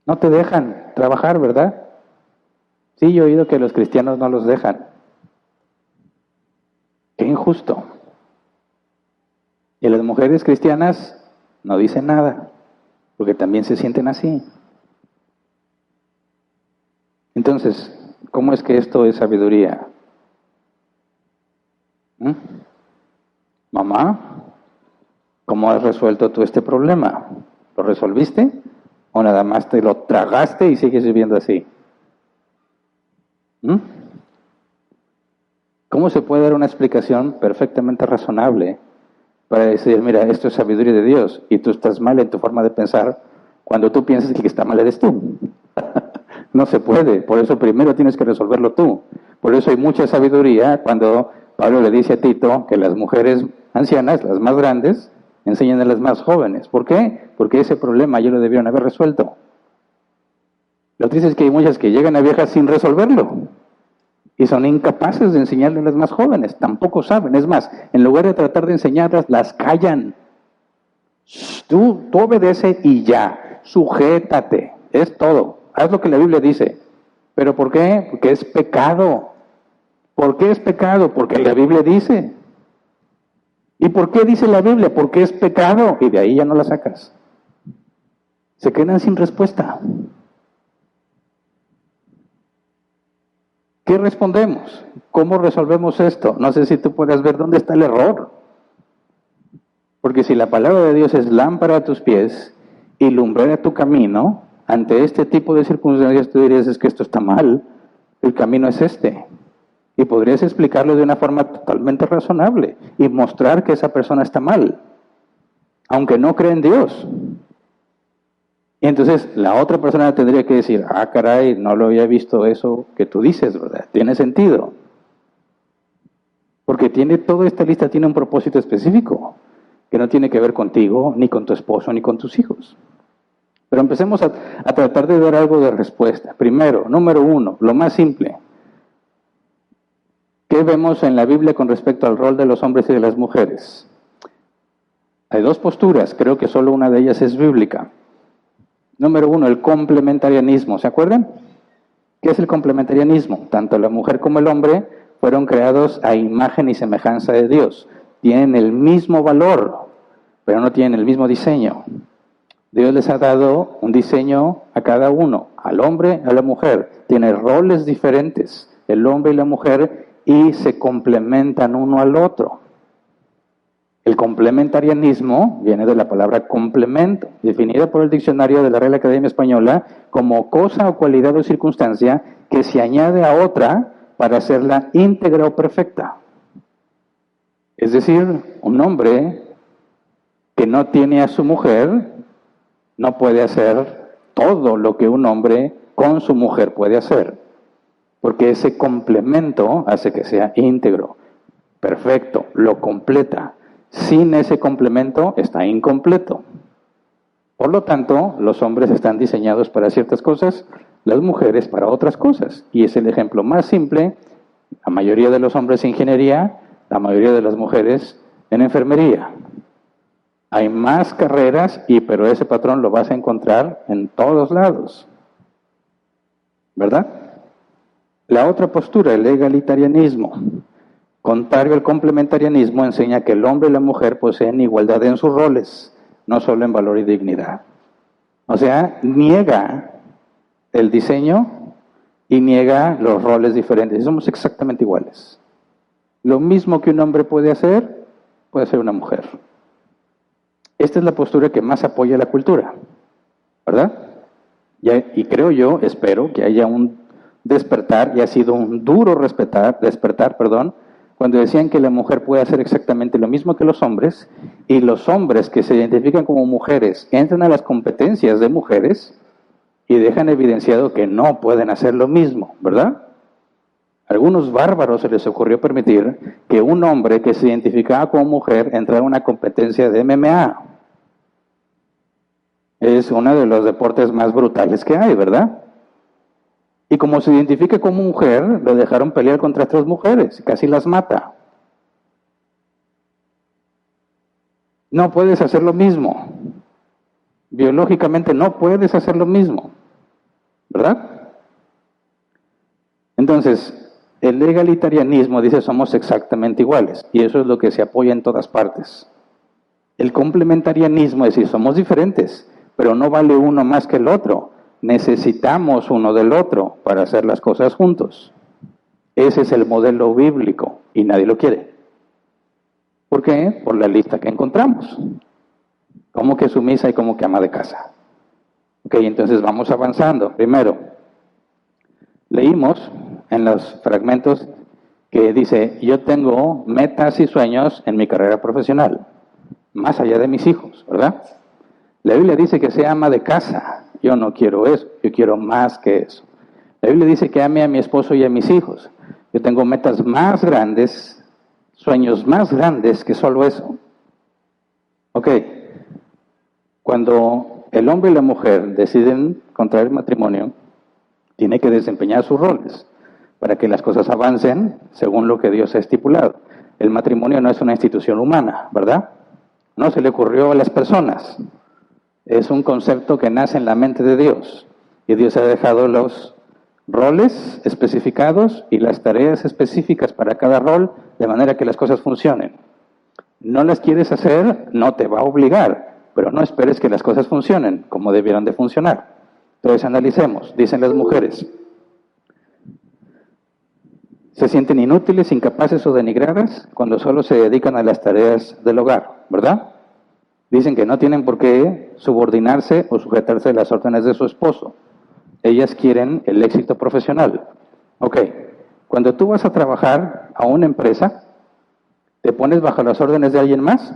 No te dejan trabajar, ¿verdad? Sí, yo he oído que los cristianos no los dejan. Qué injusto. Y las mujeres cristianas no dicen nada, porque también se sienten así. Entonces, ¿cómo es que esto es sabiduría? Mamá, ¿cómo has resuelto tú este problema? ¿Lo resolviste? ¿O nada más te lo tragaste y sigues viviendo así? ¿Cómo se puede dar una explicación perfectamente razonable para decir: mira, esto es sabiduría de Dios y tú estás mal en tu forma de pensar, cuando tú piensas que el que está mal eres tú? No se puede. Por eso primero tienes que resolverlo tú. Por eso hay mucha sabiduría cuando Pablo le dice a Tito que las mujeres ancianas, las más grandes, enseñan a las más jóvenes. ¿Por qué? Porque ese problema ya lo debieron haber resuelto. Lo triste es que hay muchas que llegan a viejas sin resolverlo y son incapaces de enseñarle a las más jóvenes. Tampoco saben. Es más, en lugar de tratar de enseñarlas, las callan. Tú obedece y ya. Sujétate. es todo. Haz lo que la Biblia dice. ¿Pero por qué? Porque es pecado. ¿Por qué es pecado? Porque la Biblia dice. ¿Y por qué dice la Biblia? Porque es pecado. Y de ahí ya no la sacas. Se quedan sin respuesta. ¿Qué respondemos? ¿Cómo resolvemos esto? No sé si tú puedes ver dónde está el error. Porque si la palabra de Dios es lámpara a tus pies y lumbrera tu camino, ante este tipo de circunstancias tú dirías, es que esto está mal, el camino es este. Y podrías explicarlo de una forma totalmente razonable y mostrar que esa persona está mal, aunque no cree en Dios. Y entonces la otra persona tendría que decir, ah, caray, no lo había visto eso que tú dices, ¿verdad? Tiene sentido. Porque toda esta lista tiene un propósito específico, que no tiene que ver contigo, ni con tu esposo, ni con tus hijos. Pero empecemos a tratar de dar algo de respuesta. Primero, número 1, lo más simple. ¿Qué vemos en la Biblia con respecto al rol de los hombres y de las mujeres? Hay dos posturas, creo que solo una de ellas es bíblica. Número 1, el complementarianismo, ¿se acuerdan? ¿Qué es el complementarianismo? Tanto la mujer como el hombre fueron creados a imagen y semejanza de Dios. Tienen el mismo valor, pero no tienen el mismo diseño. Dios les ha dado un diseño a cada uno, al hombre, a la mujer. Tiene roles diferentes, el hombre y la mujer, y se complementan uno al otro. El complementarianismo viene de la palabra complemento, definida por el diccionario de la Real Academia Española como cosa o cualidad o circunstancia que se añade a otra para hacerla íntegra o perfecta. Es decir, un hombre que no tiene a su mujer no puede hacer todo lo que un hombre con su mujer puede hacer, porque ese complemento hace que sea íntegro, perfecto, lo completa. Sin ese complemento está incompleto. Por lo tanto, los hombres están diseñados para ciertas cosas, las mujeres para otras cosas. Y es el ejemplo más simple, la mayoría de los hombres en ingeniería, la mayoría de las mujeres en enfermería. Hay más carreras, pero ese patrón lo vas a encontrar en todos lados. ¿Verdad? La otra postura, el egalitarianismo, contrario al complementarianismo, enseña que el hombre y la mujer poseen igualdad en sus roles, no solo en valor y dignidad. O sea, niega el diseño y niega los roles diferentes. Somos exactamente iguales. Lo mismo que un hombre puede hacer una mujer. Esta es la postura que más apoya la cultura, ¿verdad? Y creo yo, espero que haya un despertar, y ha sido un duro despertar, cuando decían que la mujer puede hacer exactamente lo mismo que los hombres, y los hombres que se identifican como mujeres entran a las competencias de mujeres y dejan evidenciado que no pueden hacer lo mismo, ¿verdad? A algunos bárbaros se les ocurrió permitir que un hombre que se identificaba como mujer entrara a una competencia de MMA. Es uno de los deportes más brutales que hay, ¿verdad? Y como se identifica como mujer, lo dejaron pelear contra otras mujeres, casi las mata. No puedes hacer lo mismo. Biológicamente no puedes hacer lo mismo, ¿verdad? Entonces, el egalitarianismo dice somos exactamente iguales, y eso es lo que se apoya en todas partes. El complementarianismo es decir, somos diferentes, pero no vale uno más que el otro. Necesitamos uno del otro para hacer las cosas juntos. Ese es el modelo bíblico y nadie lo quiere. ¿Por qué? Por la lista que encontramos. Como que sumisa y como que ama de casa. Ok, entonces vamos avanzando. Primero, leímos en los fragmentos que dice, yo tengo metas y sueños en mi carrera profesional, más allá de mis hijos, ¿verdad? La Biblia dice que sea ama de casa. Yo no quiero eso, yo quiero más que eso. La Biblia dice que ame a mi esposo y a mis hijos. Yo tengo metas más grandes, sueños más grandes que solo eso. Ok, cuando el hombre y la mujer deciden contraer matrimonio, tiene que desempeñar sus roles para que las cosas avancen según lo que Dios ha estipulado. El matrimonio no es una institución humana, ¿verdad? No se le ocurrió a las personas. Es un concepto que nace en la mente de Dios. Y Dios ha dejado los roles especificados y las tareas específicas para cada rol, de manera que las cosas funcionen. No las quieres hacer, no te va a obligar, pero no esperes que las cosas funcionen como debieran de funcionar. Entonces analicemos, dicen las mujeres. Se sienten inútiles, incapaces o denigradas cuando solo se dedican a las tareas del hogar, ¿verdad? Dicen que no tienen por qué subordinarse o sujetarse a las órdenes de su esposo. Ellas quieren el éxito profesional. Ok, cuando tú vas a trabajar a una empresa, ¿te pones bajo las órdenes de alguien más?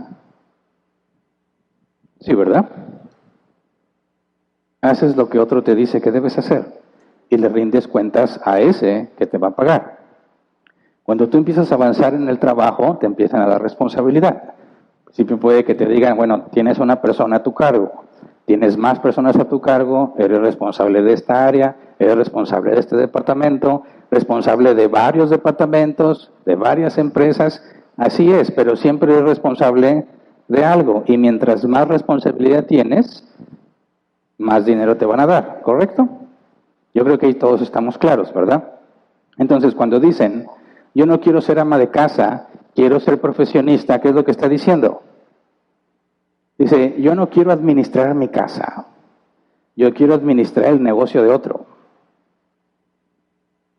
Sí, ¿verdad? Haces lo que otro te dice que debes hacer y le rindes cuentas a ese que te va a pagar. Cuando tú empiezas a avanzar en el trabajo, te empiezan a dar responsabilidad. Siempre puede que te digan, bueno, tienes una persona a tu cargo, tienes más personas a tu cargo, eres responsable de esta área, eres responsable de este departamento, responsable de varios departamentos, de varias empresas. Así es, pero siempre eres responsable de algo. Y mientras más responsabilidad tienes, más dinero te van a dar, ¿correcto? Yo creo que ahí todos estamos claros, ¿verdad? Entonces, cuando dicen, yo no quiero ser ama de casa, quiero ser profesionista, ¿qué es lo que está diciendo? Dice, yo no quiero administrar mi casa, yo quiero administrar el negocio de otro,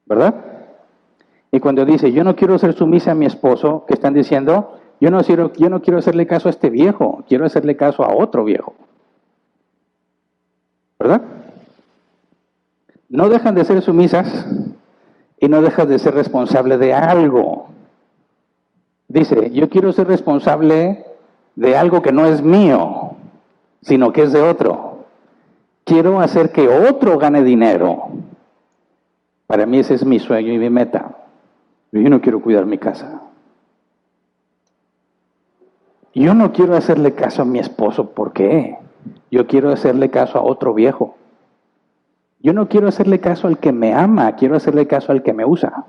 ¿verdad? Y cuando dice, yo no quiero ser sumisa a mi esposo, ¿qué están diciendo? Yo no quiero hacerle caso a este viejo, quiero hacerle caso a otro viejo, ¿verdad? No dejan de ser sumisas y no dejas de ser responsable de algo. Dice, yo quiero ser responsable de algo que no es mío, sino que es de otro. Quiero hacer que otro gane dinero. Para mí ese es mi sueño y mi meta. Yo no quiero cuidar mi casa. Yo no quiero hacerle caso a mi esposo. ¿Por qué? Yo quiero hacerle caso a otro viejo. Yo no quiero hacerle caso al que me ama, quiero hacerle caso al que me usa.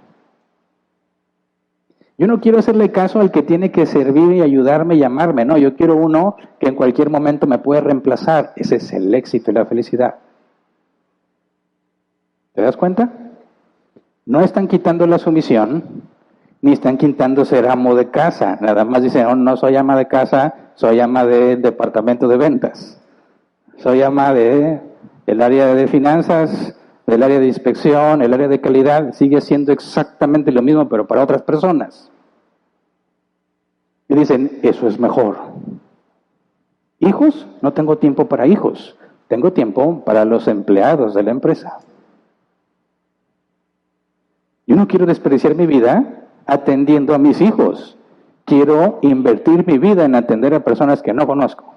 Yo no quiero hacerle caso al que tiene que servir y ayudarme y amarme. No, yo quiero uno que en cualquier momento me puede reemplazar. Ese es el éxito y la felicidad. ¿Te das cuenta? No están quitando la sumisión, ni están quitando ser amo de casa. Nada más dicen, oh, no soy ama de casa, soy ama del departamento de ventas. Soy ama del área de finanzas, del área de inspección, el área de calidad. Sigue siendo exactamente lo mismo, pero para otras personas. Y dicen, eso es mejor. ¿Hijos? No tengo tiempo para hijos. Tengo tiempo para los empleados de la empresa. Yo no quiero desperdiciar mi vida atendiendo a mis hijos. Quiero invertir mi vida en atender a personas que no conozco.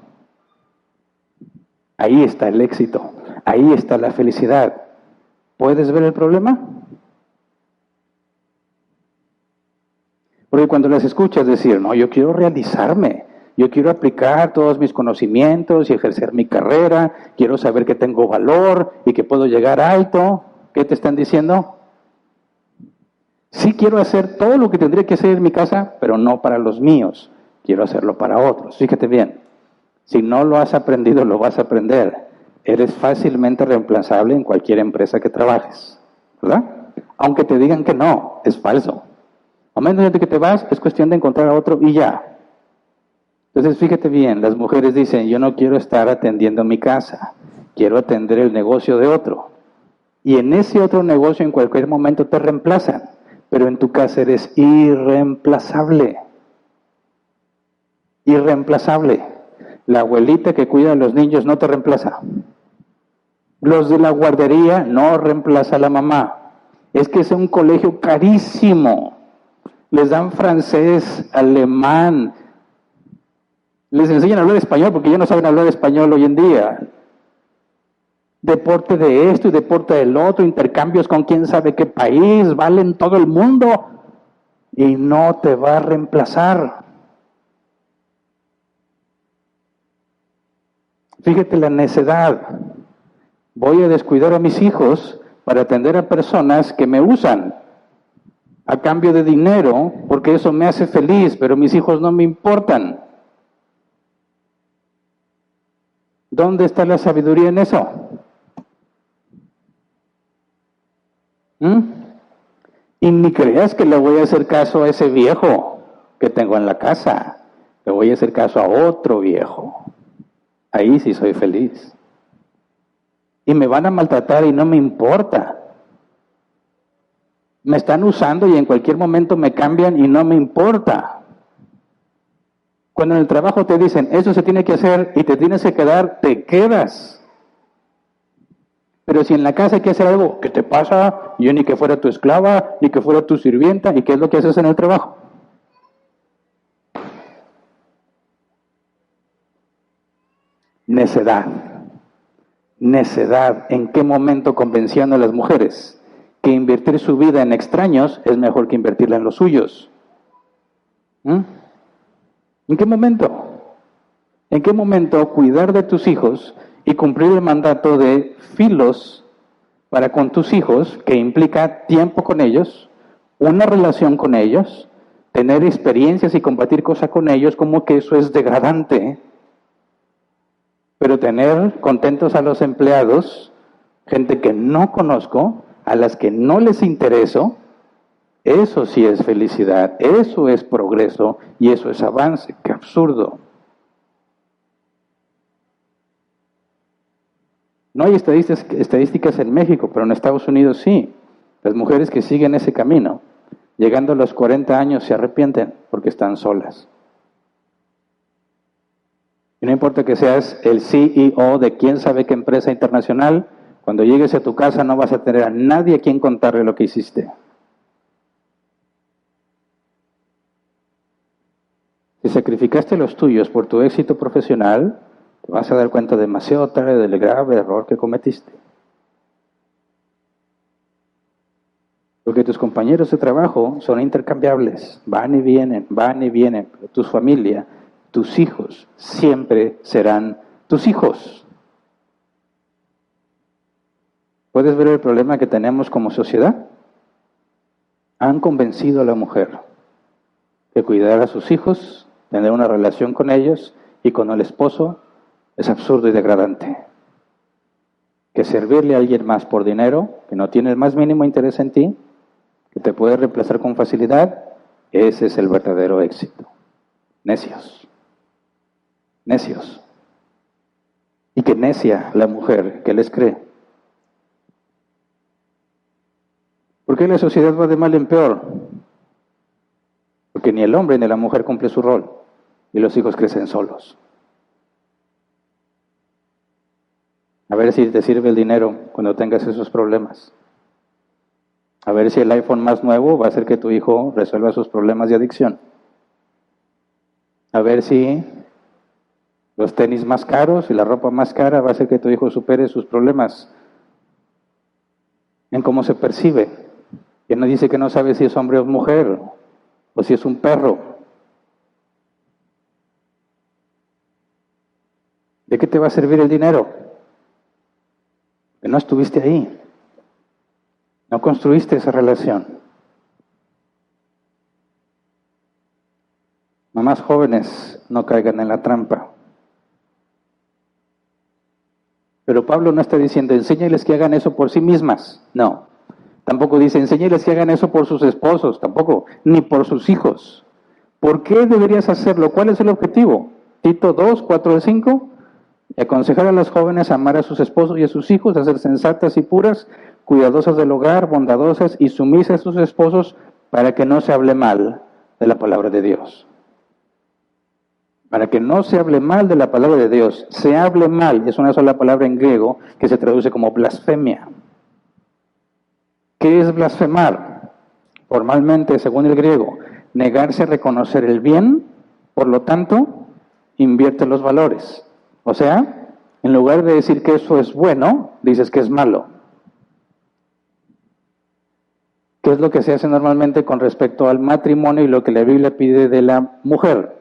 Ahí está el éxito. Ahí está la felicidad. ¿Puedes ver el problema? Porque cuando las escuchas decir, no, yo quiero realizarme, yo quiero aplicar todos mis conocimientos y ejercer mi carrera, quiero saber que tengo valor y que puedo llegar alto, ¿qué te están diciendo? Sí quiero hacer todo lo que tendría que hacer en mi casa, pero no para los míos, quiero hacerlo para otros. Fíjate bien, si no lo has aprendido, lo vas a aprender. Eres fácilmente reemplazable en cualquier empresa que trabajes, ¿verdad? Aunque te digan que no, es falso. A menos de que te vas, es cuestión de encontrar a otro y ya. Entonces, fíjate bien, las mujeres dicen, yo no quiero estar atendiendo mi casa, quiero atender el negocio de otro. Y en ese otro negocio en cualquier momento te reemplazan, pero en tu casa eres irreemplazable. Irreemplazable. La abuelita que cuida a los niños no te reemplaza. Los de la guardería no reemplaza a la mamá. Es que es un colegio carísimo. Les dan francés, alemán, les enseñan a hablar español porque ya no saben hablar español hoy en día. Deporte de esto y deporte del otro, intercambios con quién sabe qué país, valen todo el mundo y no te va a reemplazar. Fíjate la necedad. Voy a descuidar a mis hijos para atender a personas que me usan a cambio de dinero, porque eso me hace feliz, pero mis hijos no me importan. ¿Dónde está la sabiduría en eso? ¿Mm? Y ni creas que le voy a hacer caso a ese viejo que tengo en la casa. Le voy a hacer caso a otro viejo. Ahí sí soy feliz. Y me van a maltratar y no me importa. Me están usando y en cualquier momento me cambian y no me importa. Cuando en el trabajo te dicen, eso se tiene que hacer y te tienes que quedar, te quedas. Pero si en la casa hay que hacer algo, ¿qué te pasa? Yo ni que fuera tu esclava, ni que fuera tu sirvienta, ¿y qué es lo que haces en el trabajo? Necedad. Necedad. ¿En qué momento convencían a las mujeres que invertir su vida en extraños es mejor que invertirla en los suyos? ¿Mm? ¿En qué momento? ¿En qué momento cuidar de tus hijos y cumplir el mandato de filos para con tus hijos, que implica tiempo con ellos, una relación con ellos, tener experiencias y compartir cosas con ellos, como que eso es degradante? Pero tener contentos a los empleados, gente que no conozco, a las que no les intereso, eso sí es felicidad, eso es progreso y eso es avance. ¡Qué absurdo! No hay estadísticas en México, pero en Estados Unidos sí. Las mujeres que siguen ese camino, llegando a los 40 años, se arrepienten porque están solas. Y no importa que seas el CEO de quién sabe qué empresa internacional, cuando llegues a tu casa no vas a tener a nadie a quien contarle lo que hiciste. Si sacrificaste los tuyos por tu éxito profesional, te vas a dar cuenta demasiado tarde del grave error que cometiste. Porque tus compañeros de trabajo son intercambiables, van y vienen, pero tu familia, tus hijos, siempre serán tus hijos. ¿Puedes ver el problema que tenemos como sociedad? Han convencido a la mujer que cuidar a sus hijos, tener una relación con ellos y con el esposo es absurdo y degradante. Que servirle a alguien más por dinero, que no tiene el más mínimo interés en ti, que te puede reemplazar con facilidad, ese es el verdadero éxito. Necios. Necios. Y que necia la mujer que les cree. ¿Por qué la sociedad va de mal en peor? Porque ni el hombre ni la mujer cumple su rol y los hijos crecen solos. A ver si te sirve el dinero cuando tengas esos problemas. A ver si el iPhone más nuevo va a hacer que tu hijo resuelva sus problemas de adicción. A ver si los tenis más caros y la ropa más cara va a hacer que tu hijo supere sus problemas en cómo se percibe. Que no dice que no sabe si es hombre o mujer, o si es un perro. ¿De qué te va a servir el dinero? Que no estuviste ahí. No construiste esa relación. Mamás jóvenes, no caigan en la trampa. Pero Pablo no está diciendo, enséñales que hagan eso por sí mismas. No. Tampoco dice, enséñales que hagan eso por sus esposos. Tampoco. Ni por sus hijos. ¿Por qué deberías hacerlo? ¿Cuál es el objetivo? Tito 2, 4 de 5. Aconsejar a las jóvenes a amar a sus esposos y a sus hijos, a ser sensatas y puras, cuidadosas del hogar, bondadosas y sumisas a sus esposos, para que no se hable mal de la palabra de Dios. Para que no se hable mal de la palabra de Dios. Se hable mal, es una sola palabra en griego que se traduce como blasfemia. ¿Qué es blasfemar? Formalmente, según el griego, negarse a reconocer el bien, por lo tanto, invierte los valores. O sea, en lugar de decir que eso es bueno, dices que es malo. ¿Qué es lo que se hace normalmente con respecto al matrimonio y lo que la Biblia pide de la mujer?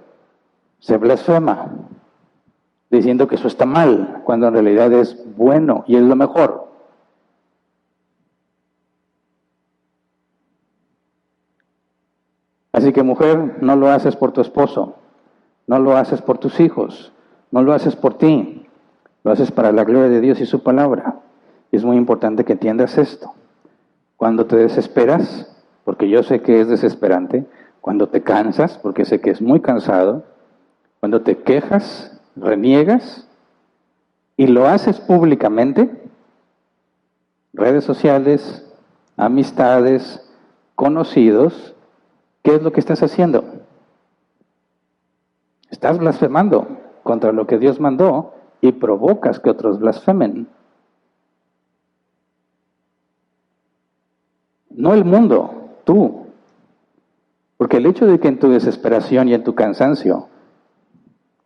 Se blasfema, diciendo que eso está mal, cuando en realidad es bueno y es lo mejor. Así que mujer, no lo haces por tu esposo, no lo haces por tus hijos, no lo haces por ti, lo haces para la gloria de Dios y su palabra. Y es muy importante que entiendas esto. Cuando te desesperas, porque yo sé que es desesperante, cuando te cansas, porque sé que es muy cansado, cuando te quejas, reniegas y lo haces públicamente, redes sociales, amistades, conocidos, ¿qué es lo que estás haciendo? Estás blasfemando contra lo que Dios mandó y provocas que otros blasfemen. No el mundo, tú. Porque el hecho de que en tu desesperación y en tu cansancio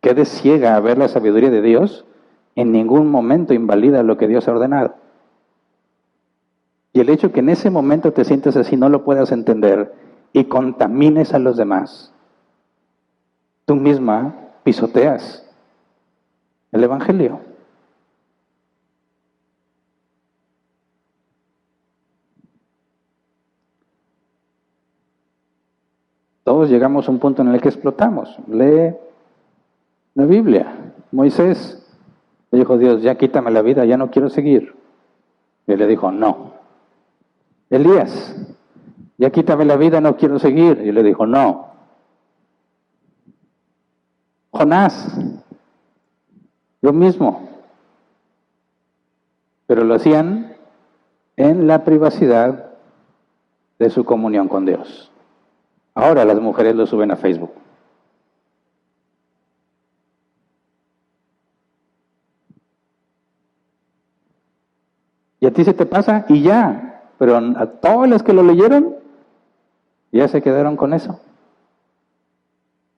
quedes ciega a ver la sabiduría de Dios, en ningún momento invalida lo que Dios ha ordenado. Y el hecho que en ese momento te sientes así, no lo puedas entender y contamines a los demás, tú misma pisoteas el Evangelio. Todos llegamos a un punto en el que explotamos. Lee la Biblia. Moisés le dijo: Dios, ya quítame la vida, ya no quiero seguir. Y él le dijo: no. Elías, ya quítame la vida, no quiero seguir. Y él le dijo: no. Jonás, lo mismo. Pero lo hacían en la privacidad de su comunión con Dios. Ahora las mujeres lo suben a Facebook. Y a ti se te pasa y ya. Pero a todas las que lo leyeron, ya se quedaron con eso.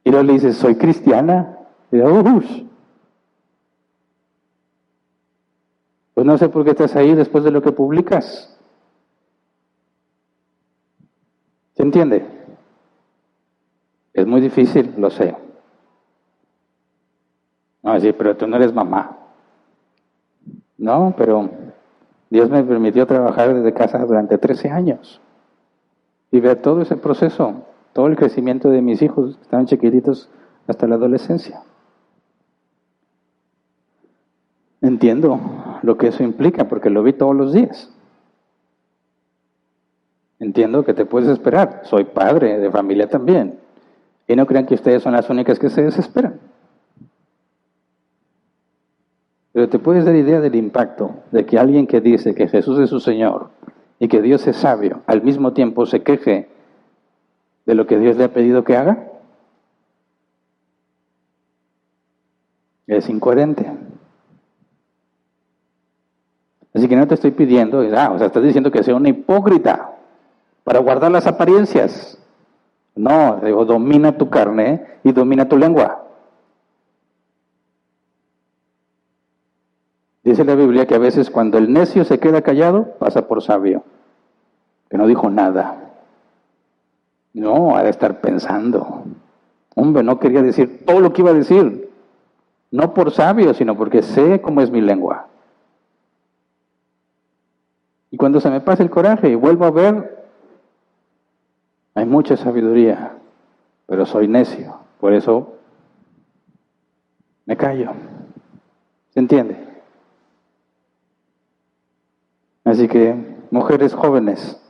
Y luego le dices: soy cristiana. Y dice: pues no sé por qué estás ahí después de lo que publicas. ¿Se entiende? Es muy difícil, lo sé. No, sí, pero tú no eres mamá. No, pero Dios me permitió trabajar desde casa durante 13 años. Y ver todo ese proceso, todo el crecimiento de mis hijos, que estaban chiquititos hasta la adolescencia. Entiendo lo que eso implica, porque lo vi todos los días. Entiendo que te puedes esperar. Soy padre de familia también. Y no crean que ustedes son las únicas que se desesperan. Pero te puedes dar idea del impacto de que alguien que dice que Jesús es su Señor y que Dios es sabio, al mismo tiempo se queje de lo que Dios le ha pedido que haga. Es incoherente. Así que no te estoy pidiendo, estás diciendo que sea una hipócrita para guardar las apariencias. No, digo, domina tu carne y domina tu lengua. Dice la Biblia que a veces cuando el necio se queda callado, pasa por sabio, que no dijo nada. No, ha de estar pensando. Hombre, no quería decir todo lo que iba a decir. No por sabio, sino porque sé cómo es mi lengua. Y cuando se me pasa el coraje y vuelvo a ver, hay mucha sabiduría, pero soy necio. Por eso me callo. ¿Se entiende? Así que, mujeres jóvenes,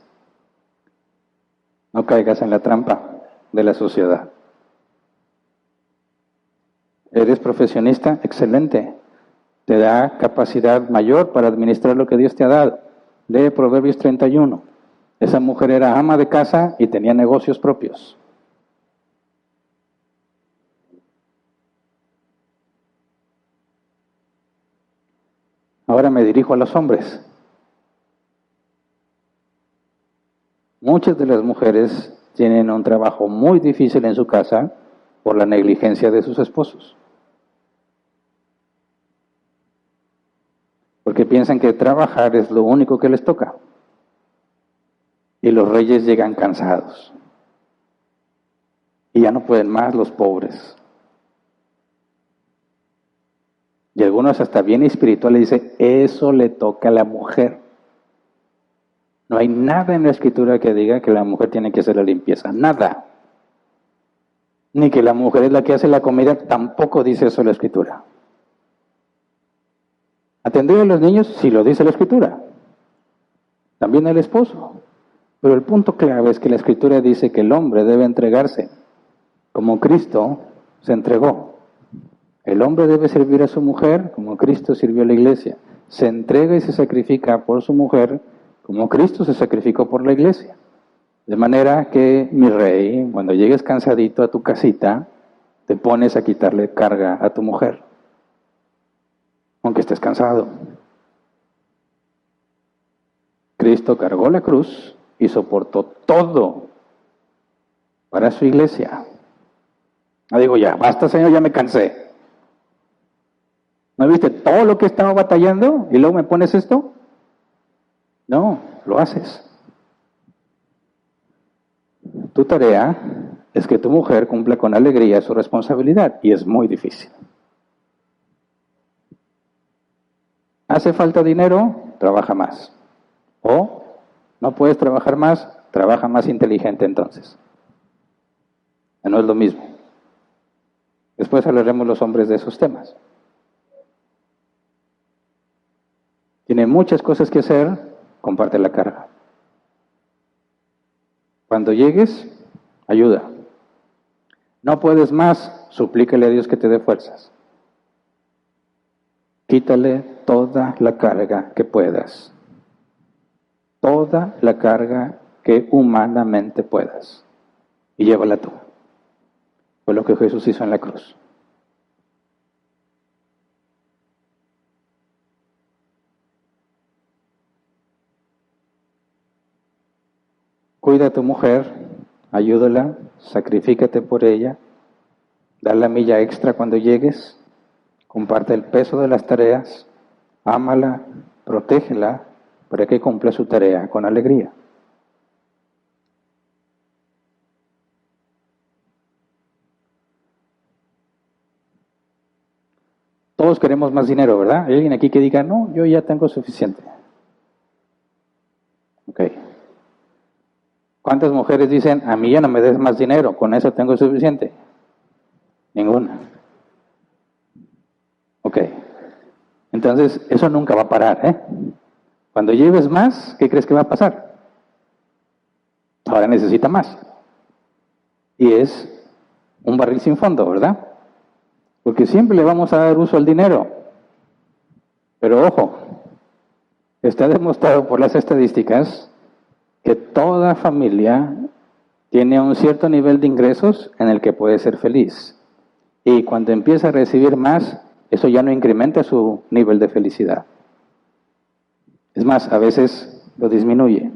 no caigas en la trampa de la sociedad. ¿Eres profesionista? Excelente. Te da capacidad mayor para administrar lo que Dios te ha dado. Lee Proverbios 31. Esa mujer era ama de casa y tenía negocios propios. Ahora me dirijo a los hombres. Muchas de las mujeres tienen un trabajo muy difícil en su casa por la negligencia de sus esposos. Porque piensan que trabajar es lo único que les toca. Y los reyes llegan cansados. Y ya no pueden más los pobres. Y algunos hasta bien espirituales dicen: eso le toca a la mujer. No hay nada en la Escritura que diga que la mujer tiene que hacer la limpieza. Nada. Ni que la mujer es la que hace la comida, tampoco dice eso la Escritura. Atender a los niños, sí lo dice la Escritura. También el esposo. Pero el punto clave es que la Escritura dice que el hombre debe entregarse, como Cristo se entregó. El hombre debe servir a su mujer como Cristo sirvió a la iglesia. Se entrega y se sacrifica por su mujer como Cristo se sacrificó por la iglesia. De manera que, mi rey, cuando llegues cansadito a tu casita, te pones a quitarle carga a tu mujer, aunque estés cansado. Cristo cargó la cruz y soportó todo para su iglesia. No digo ya, basta Señor, ya me cansé. ¿No viste todo lo que estaba batallando y luego me pones esto? No, lo haces. Tu tarea es que tu mujer cumpla con alegría su responsabilidad y es muy difícil. ¿Hace falta dinero? Trabaja más. O no puedes trabajar más, trabaja más inteligente entonces. No es lo mismo. Después hablaremos los hombres de esos temas. Tiene muchas cosas que hacer, comparte la carga. Cuando llegues, ayuda. No puedes más, suplícale a Dios que te dé fuerzas. Quítale toda la carga que puedas. Toda la carga que humanamente puedas. Y llévala tú. Fue lo que Jesús hizo en la cruz. Cuida a tu mujer, ayúdala, sacrifícate por ella, da la milla extra cuando llegues, comparte el peso de las tareas, ámala, protégela para que cumpla su tarea con alegría. Todos queremos más dinero, ¿verdad? ¿Hay alguien aquí que diga, no, yo ya tengo suficiente? Ok. ¿Cuántas mujeres dicen, a mí ya no me des más dinero, con eso tengo suficiente? Ninguna. Ok. Entonces, eso nunca va a parar, ¿eh? Cuando lleves más, ¿qué crees que va a pasar? Ahora necesita más. Y es un barril sin fondo, ¿verdad? Porque siempre le vamos a dar uso al dinero. Pero ojo, está demostrado por las estadísticas que toda familia tiene un cierto nivel de ingresos en el que puede ser feliz. Y cuando empieza a recibir más, eso ya no incrementa su nivel de felicidad. Es más, a veces lo disminuye.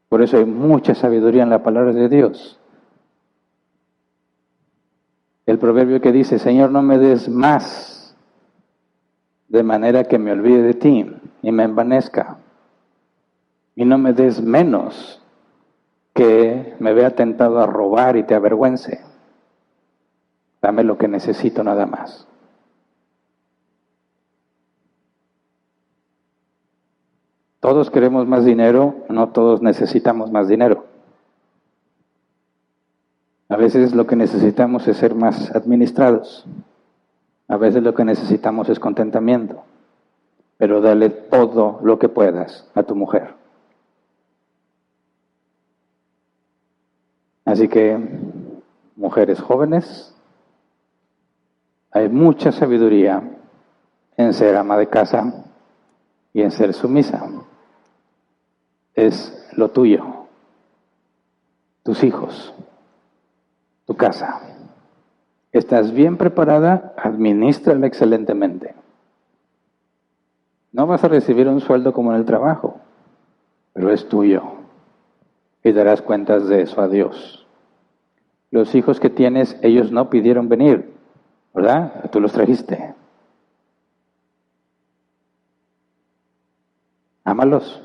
Por eso hay mucha sabiduría en la palabra de Dios. El proverbio que dice, Señor, no me des más, de manera que me olvide de ti y me envanezca. Y no me des menos, que me vea tentado a robar y te avergüence. Dame lo que necesito nada más. Todos queremos más dinero, no todos necesitamos más dinero. A veces lo que necesitamos es ser más administrados. A veces lo que necesitamos es contentamiento. Pero dale todo lo que puedas a tu mujer. Así que, mujeres jóvenes, hay mucha sabiduría en ser ama de casa y en ser sumisa. Es lo tuyo, tus hijos, tu casa. ¿Estás bien preparada? Adminístrala excelentemente. No vas a recibir un sueldo como en el trabajo, pero es tuyo. Y darás cuentas de eso a Dios. Los hijos que tienes, ellos no pidieron venir, ¿verdad? Tú los trajiste. Ámalos,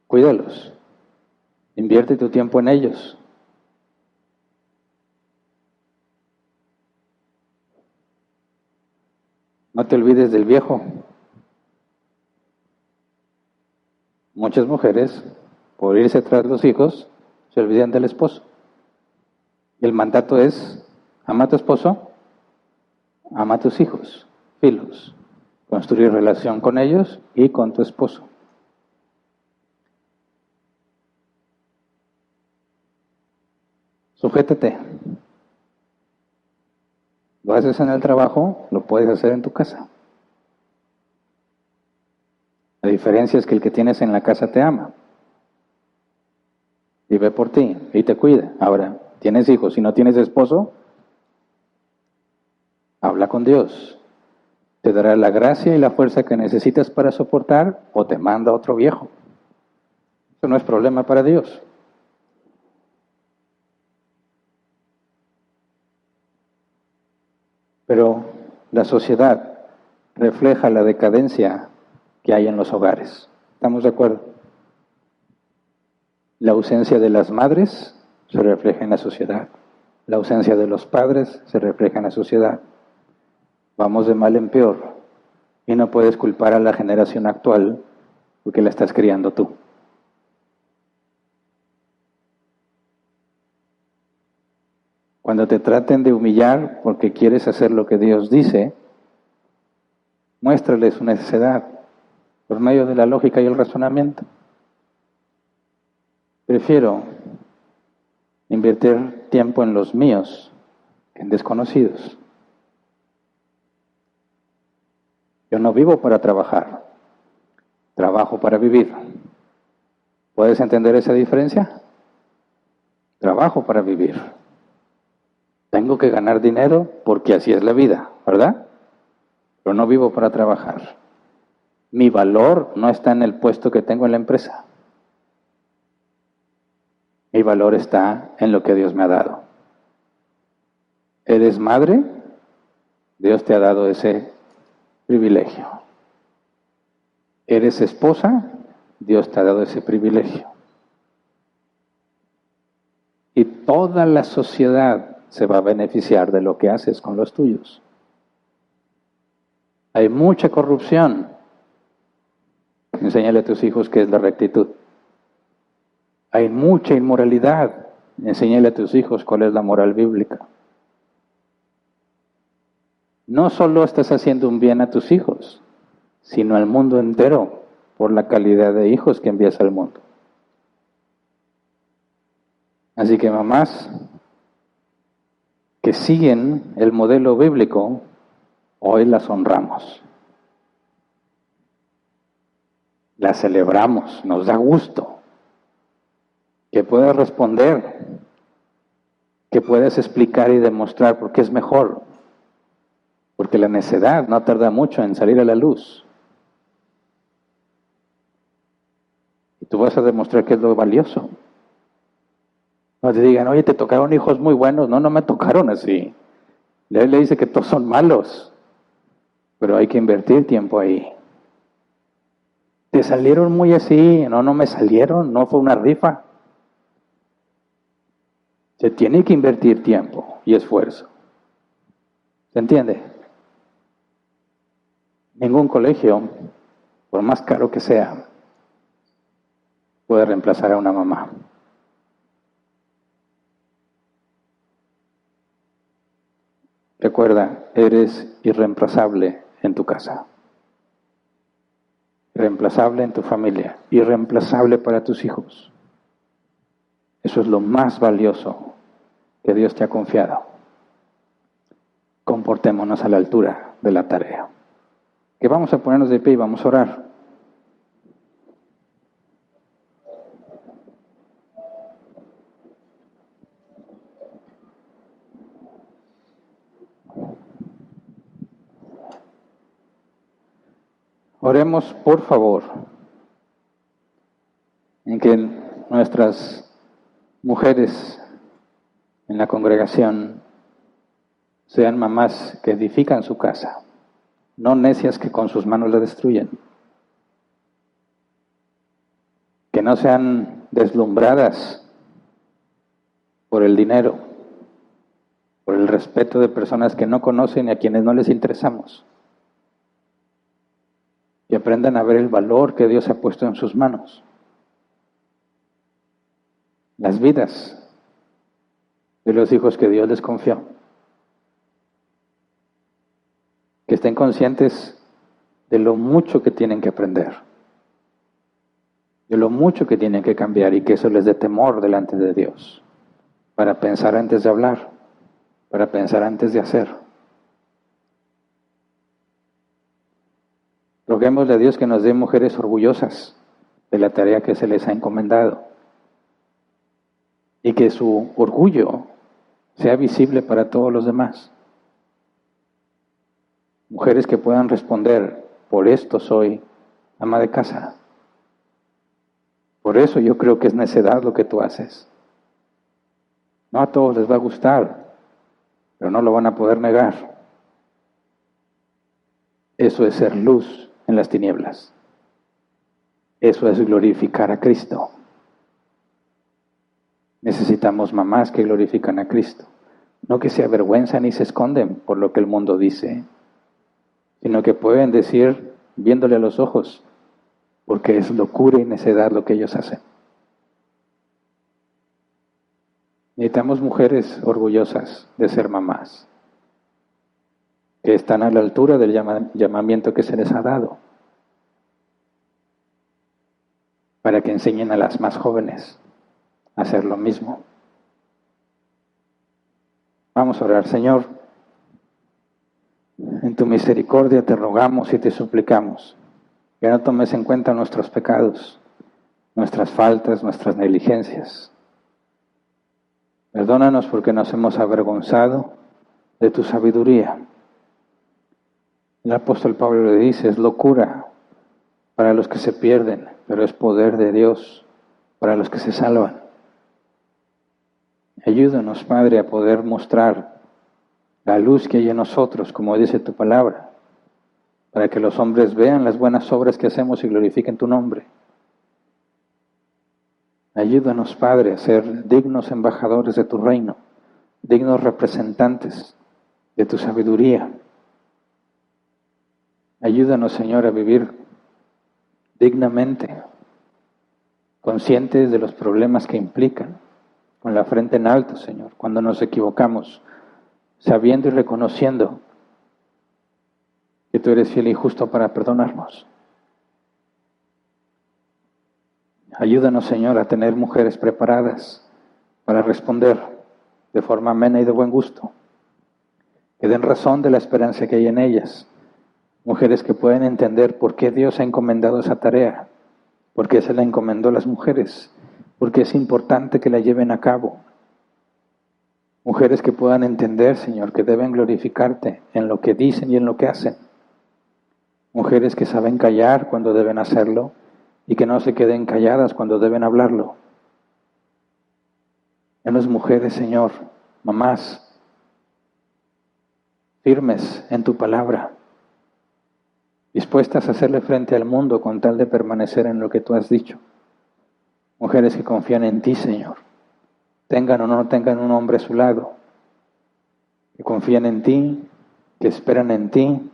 cuídalos, invierte tu tiempo en ellos. No te olvides del viejo. Muchas mujeres, por irse tras los hijos, se olvidan del esposo. El mandato es, ama a tu esposo, ama a tus hijos, filos, construir relación con ellos y con tu esposo. Sujétate. Lo haces en el trabajo, lo puedes hacer en tu casa. La diferencia es que el que tienes en la casa te ama. Y ve por ti y te cuida. Ahora, tienes hijos, si no tienes esposo, habla con Dios. Te dará la gracia y la fuerza que necesitas para soportar o te manda otro viejo. Eso no es problema para Dios. Pero la sociedad refleja la decadencia que hay en los hogares. ¿Estamos de acuerdo? La ausencia de las madres se refleja en la sociedad. La ausencia de los padres se refleja en la sociedad. Vamos de mal en peor. Y no puedes culpar a la generación actual porque la estás criando tú. Cuando te traten de humillar porque quieres hacer lo que Dios dice, muéstrales su necesidad por medio de la lógica y el razonamiento. Prefiero invertir tiempo en los míos que en desconocidos. Yo no vivo para trabajar, trabajo para vivir. ¿Puedes entender esa diferencia? Trabajo para vivir. Tengo que ganar dinero porque así es la vida, ¿verdad? Pero no vivo para trabajar. Mi valor no está en el puesto que tengo en la empresa. Mi valor está en lo que Dios me ha dado. ¿Eres madre? Dios te ha dado ese privilegio. ¿Eres esposa? Dios te ha dado ese privilegio. Y toda la sociedad se va a beneficiar de lo que haces con los tuyos. Hay mucha corrupción. Enséñale a tus hijos qué es la rectitud. Hay mucha inmoralidad. Enséñale a tus hijos cuál es la moral bíblica. No solo estás haciendo un bien a tus hijos, sino al mundo entero por la calidad de hijos que envías al mundo. Así que mamás que siguen el modelo bíblico, hoy las honramos. Las celebramos, nos da gusto. Que puedas responder, que puedas explicar y demostrar por qué es mejor. Porque la necedad no tarda mucho en salir a la luz. Y tú vas a demostrar que es lo valioso. No te digan, oye, te tocaron hijos muy buenos. No, no me tocaron así. Él le dice que todos son malos. Pero hay que invertir tiempo ahí. ¿Te salieron muy así? No, no me salieron. No fue una rifa. Se tiene que invertir tiempo y esfuerzo. ¿Se entiende? Ningún colegio, por más caro que sea, puede reemplazar a una mamá. Recuerda, eres irreemplazable en tu casa, irreemplazable en tu familia, irreemplazable para tus hijos. Eso es lo más valioso que Dios te ha confiado. Comportémonos a la altura de la tarea. Que vamos a ponernos de pie y vamos a orar. Oremos, por favor, en que nuestras mujeres en la congregación sean mamás que edifican su casa, no necias que con sus manos la destruyen. Que no sean deslumbradas por el dinero, por el respeto de personas que no conocen y a quienes no les interesamos. Y aprendan a ver el valor que Dios ha puesto en sus manos. Las vidas de los hijos que Dios les confió. Que estén conscientes de lo mucho que tienen que aprender, de lo mucho que tienen que cambiar y que eso les dé temor delante de Dios. para pensar antes de hablar, para pensar antes de hacer. Roguémosle a Dios que nos dé mujeres orgullosas de la tarea que se les ha encomendado y que su orgullo sea visible para todos los demás. Mujeres que puedan responder, por esto soy ama de casa. Por eso yo creo que es necedad lo que tú haces. No a todos les va a gustar, pero no lo van a poder negar. Eso es ser luz en las tinieblas. Eso es glorificar a Cristo. Necesitamos mamás que glorifican a Cristo. No que se avergüenzan ni se esconden por lo que el mundo dice, sino que pueden decir, viéndole a los ojos, porque es locura y necedad lo que ellos hacen. Necesitamos mujeres orgullosas de ser mamás, que están a la altura del llamamiento que se les ha dado, para que enseñen a las más jóvenes a hacer lo mismo. Vamos a orar. Señor, en tu misericordia te rogamos y te suplicamos que no tomes en cuenta nuestros pecados, nuestras faltas, nuestras negligencias. Perdónanos porque nos hemos avergonzado de tu sabiduría. El apóstol Pablo le dice, es locura para los que se pierden, pero es poder de Dios para los que se salvan. Ayúdanos, Padre, a poder mostrar la luz que hay en nosotros, como dice tu palabra, para que los hombres vean las buenas obras que hacemos y glorifiquen tu nombre. Ayúdanos, Padre, a ser dignos embajadores de tu reino, dignos representantes de tu sabiduría. Ayúdanos, Señor, a vivir dignamente, conscientes de los problemas que implican, con la frente en alto, Señor, cuando nos equivocamos, sabiendo y reconociendo que tú eres fiel y justo para perdonarnos. Ayúdanos, Señor, a tener mujeres preparadas para responder de forma amena y de buen gusto, que den razón de la esperanza que hay en ellas, mujeres que pueden entender por qué Dios ha encomendado esa tarea, por qué se la encomendó a las mujeres, porque es importante que la lleven a cabo. Mujeres que puedan entender, Señor, que deben glorificarte en lo que dicen y en lo que hacen. Mujeres que saben callar cuando deben hacerlo y que no se queden calladas cuando deben hablarlo. Danos mujeres, Señor, mamás, firmes en tu palabra, dispuestas a hacerle frente al mundo con tal de permanecer en lo que tú has dicho. Mujeres que confían en ti, Señor, tengan o no tengan un hombre a su lado, que confían en ti, que esperan en ti.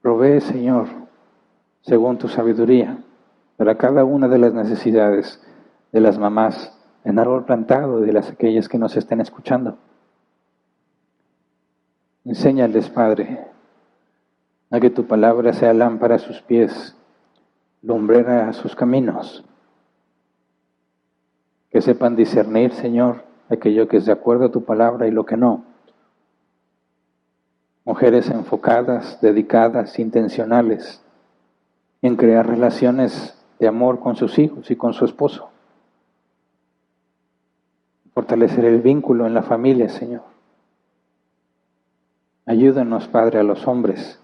Provee, Señor, según tu sabiduría, para cada una de las necesidades de las mamás en árbol plantado y de las aquellas que nos estén escuchando. Enséñales, Padre, a que tu palabra sea lámpara a sus pies, lumbrera a sus caminos. Que sepan discernir, Señor, aquello que es de acuerdo a tu palabra y lo que no. Mujeres enfocadas, dedicadas, intencionales en crear relaciones de amor con sus hijos y con su esposo. Fortalecer el vínculo en la familia, Señor. Ayúdanos, Padre, a los hombres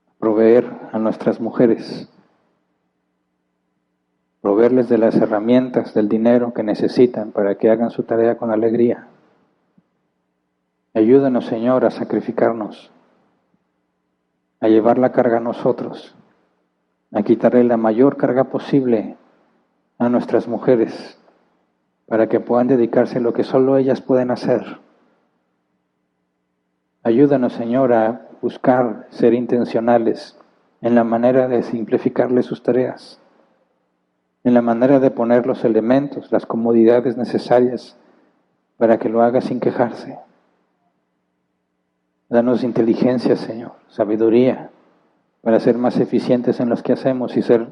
a proveer a nuestras mujeres, proveerles de las herramientas, del dinero que necesitan para que hagan su tarea con alegría. Ayúdanos, Señor, a sacrificarnos, a llevar la carga a nosotros, a quitarle la mayor carga posible a nuestras mujeres, para que puedan dedicarse a lo que solo ellas pueden hacer. Ayúdanos, Señor, a buscar ser intencionales en la manera de simplificarles sus tareas, en la manera de poner los elementos, las comodidades necesarias para que lo haga sin quejarse. Danos inteligencia, Señor, sabiduría, para ser más eficientes en los que hacemos y ser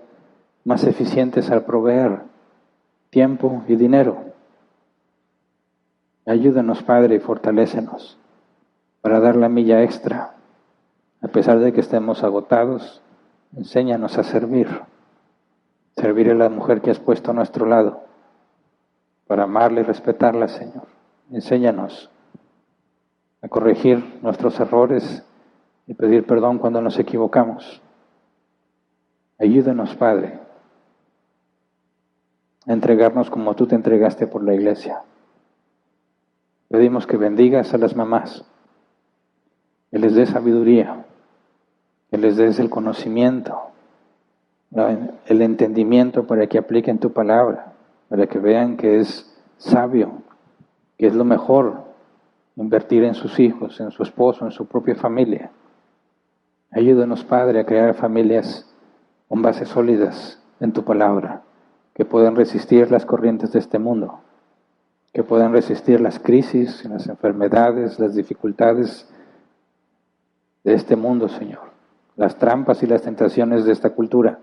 más eficientes al proveer tiempo y dinero. Ayúdanos, Padre, y fortalécenos para dar la milla extra. A pesar de que estemos agotados, enséñanos a servir. Servir a la mujer que has puesto a nuestro lado, para amarla y respetarla, Señor. Enséñanos a corregir nuestros errores y pedir perdón cuando nos equivocamos. Ayúdanos, Padre, a entregarnos como tú te entregaste por la iglesia. Pedimos que bendigas a las mamás, que les des sabiduría, que les des el conocimiento, el entendimiento para que apliquen tu palabra, para que vean que es sabio, que es lo mejor invertir en sus hijos, en su esposo, en su propia familia. Ayúdanos, Padre, a crear familias con bases sólidas en tu palabra, que puedan resistir las corrientes de este mundo, que puedan resistir las crisis, las enfermedades, las dificultades de este mundo, Señor, las trampas y las tentaciones de esta cultura,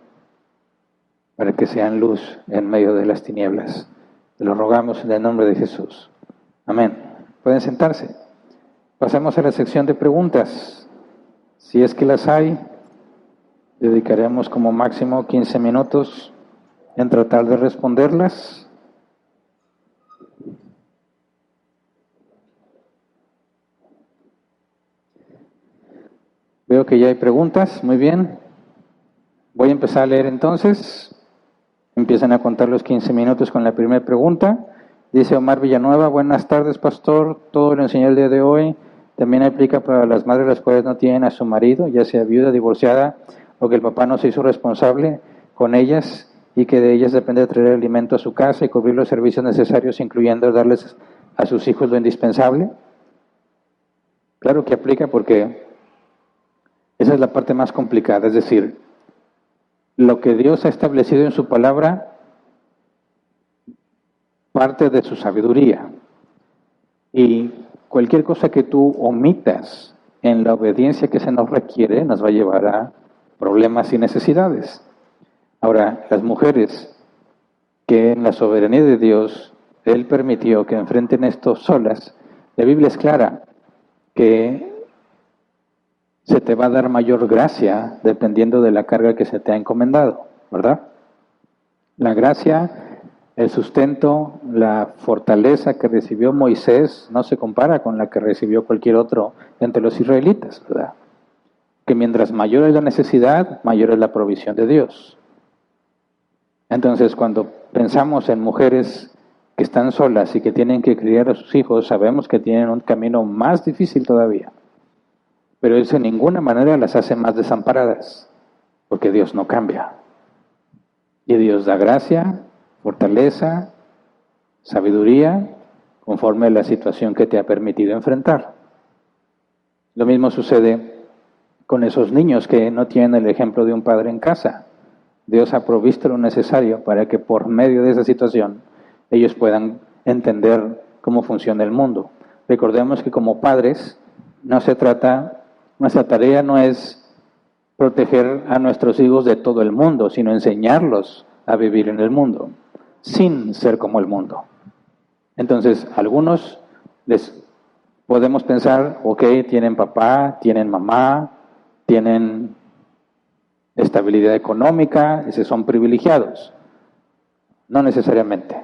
para que sean luz en medio de las tinieblas. Te lo rogamos en el nombre de Jesús. Amén. Pueden sentarse. Pasemos a la sección de preguntas. Si es que las hay, dedicaremos como máximo 15 minutos en tratar de responderlas. Veo que ya hay preguntas, muy bien. Voy a empezar a leer entonces. Empiezan a contar los 15 minutos con la primera pregunta. Dice Omar Villanueva: buenas tardes, pastor. Todo lo enseñé el día de hoy también aplica para las madres las cuales no tienen a su marido, ya sea viuda, divorciada, o que el papá no se hizo responsable con ellas y que de ellas depende de traer alimento a su casa y cubrir los servicios necesarios, incluyendo darles a sus hijos lo indispensable. Claro que aplica, porque esa es la parte más complicada, es decir, lo que Dios ha establecido en su palabra parte de su sabiduría. Y cualquier cosa que tú omitas en la obediencia que se nos requiere nos va a llevar a problemas y necesidades. Ahora, las mujeres que en la soberanía de Dios Él permitió que enfrenten esto solas, la Biblia es clara que se te va a dar mayor gracia dependiendo de la carga que se te ha encomendado, ¿verdad? La gracia, el sustento, la fortaleza que recibió Moisés no se compara con la que recibió cualquier otro entre los israelitas, ¿verdad? Que mientras mayor es la necesidad, mayor es la provisión de Dios. Entonces, cuando pensamos en mujeres que están solas y que tienen que criar a sus hijos, sabemos que tienen un camino más difícil todavía. Pero eso en ninguna manera las hace más desamparadas, porque Dios no cambia. Y Dios da gracia, fortaleza, sabiduría, conforme a la situación que te ha permitido enfrentar. Lo mismo sucede con esos niños que no tienen el ejemplo de un padre en casa. Dios ha provisto lo necesario para que por medio de esa situación ellos puedan entender cómo funciona el mundo. Recordemos que como padres nuestra tarea no es proteger a nuestros hijos de todo el mundo, sino enseñarlos a vivir en el mundo, sin ser como el mundo. Entonces, algunos les podemos pensar, ok, tienen papá, tienen mamá, tienen estabilidad económica, esos son privilegiados. No necesariamente.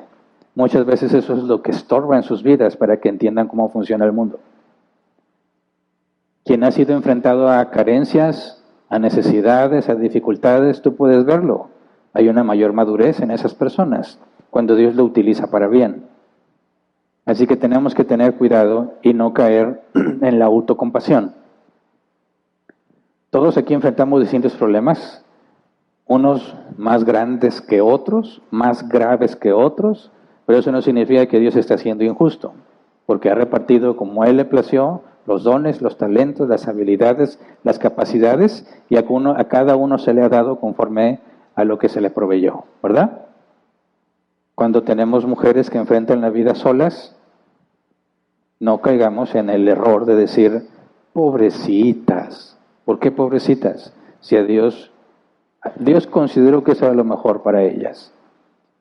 Muchas veces eso es lo que estorba en sus vidas para que entiendan cómo funciona el mundo. Quien ha sido enfrentado a carencias, a necesidades, a dificultades, tú puedes verlo. Hay una mayor madurez en esas personas cuando Dios lo utiliza para bien. Así que tenemos que tener cuidado y no caer en la autocompasión. Todos aquí enfrentamos distintos problemas, unos más grandes que otros, más graves que otros, pero eso no significa que Dios esté siendo injusto, porque ha repartido como a Él le plació los dones, los talentos, las habilidades, las capacidades, y a cada uno se le ha dado conforme a lo que se le proveyó, ¿verdad? Cuando tenemos mujeres que enfrentan la vida solas, no caigamos en el error de decir, pobrecitas. ¿Por qué pobrecitas? Si Dios consideró que eso era lo mejor para ellas.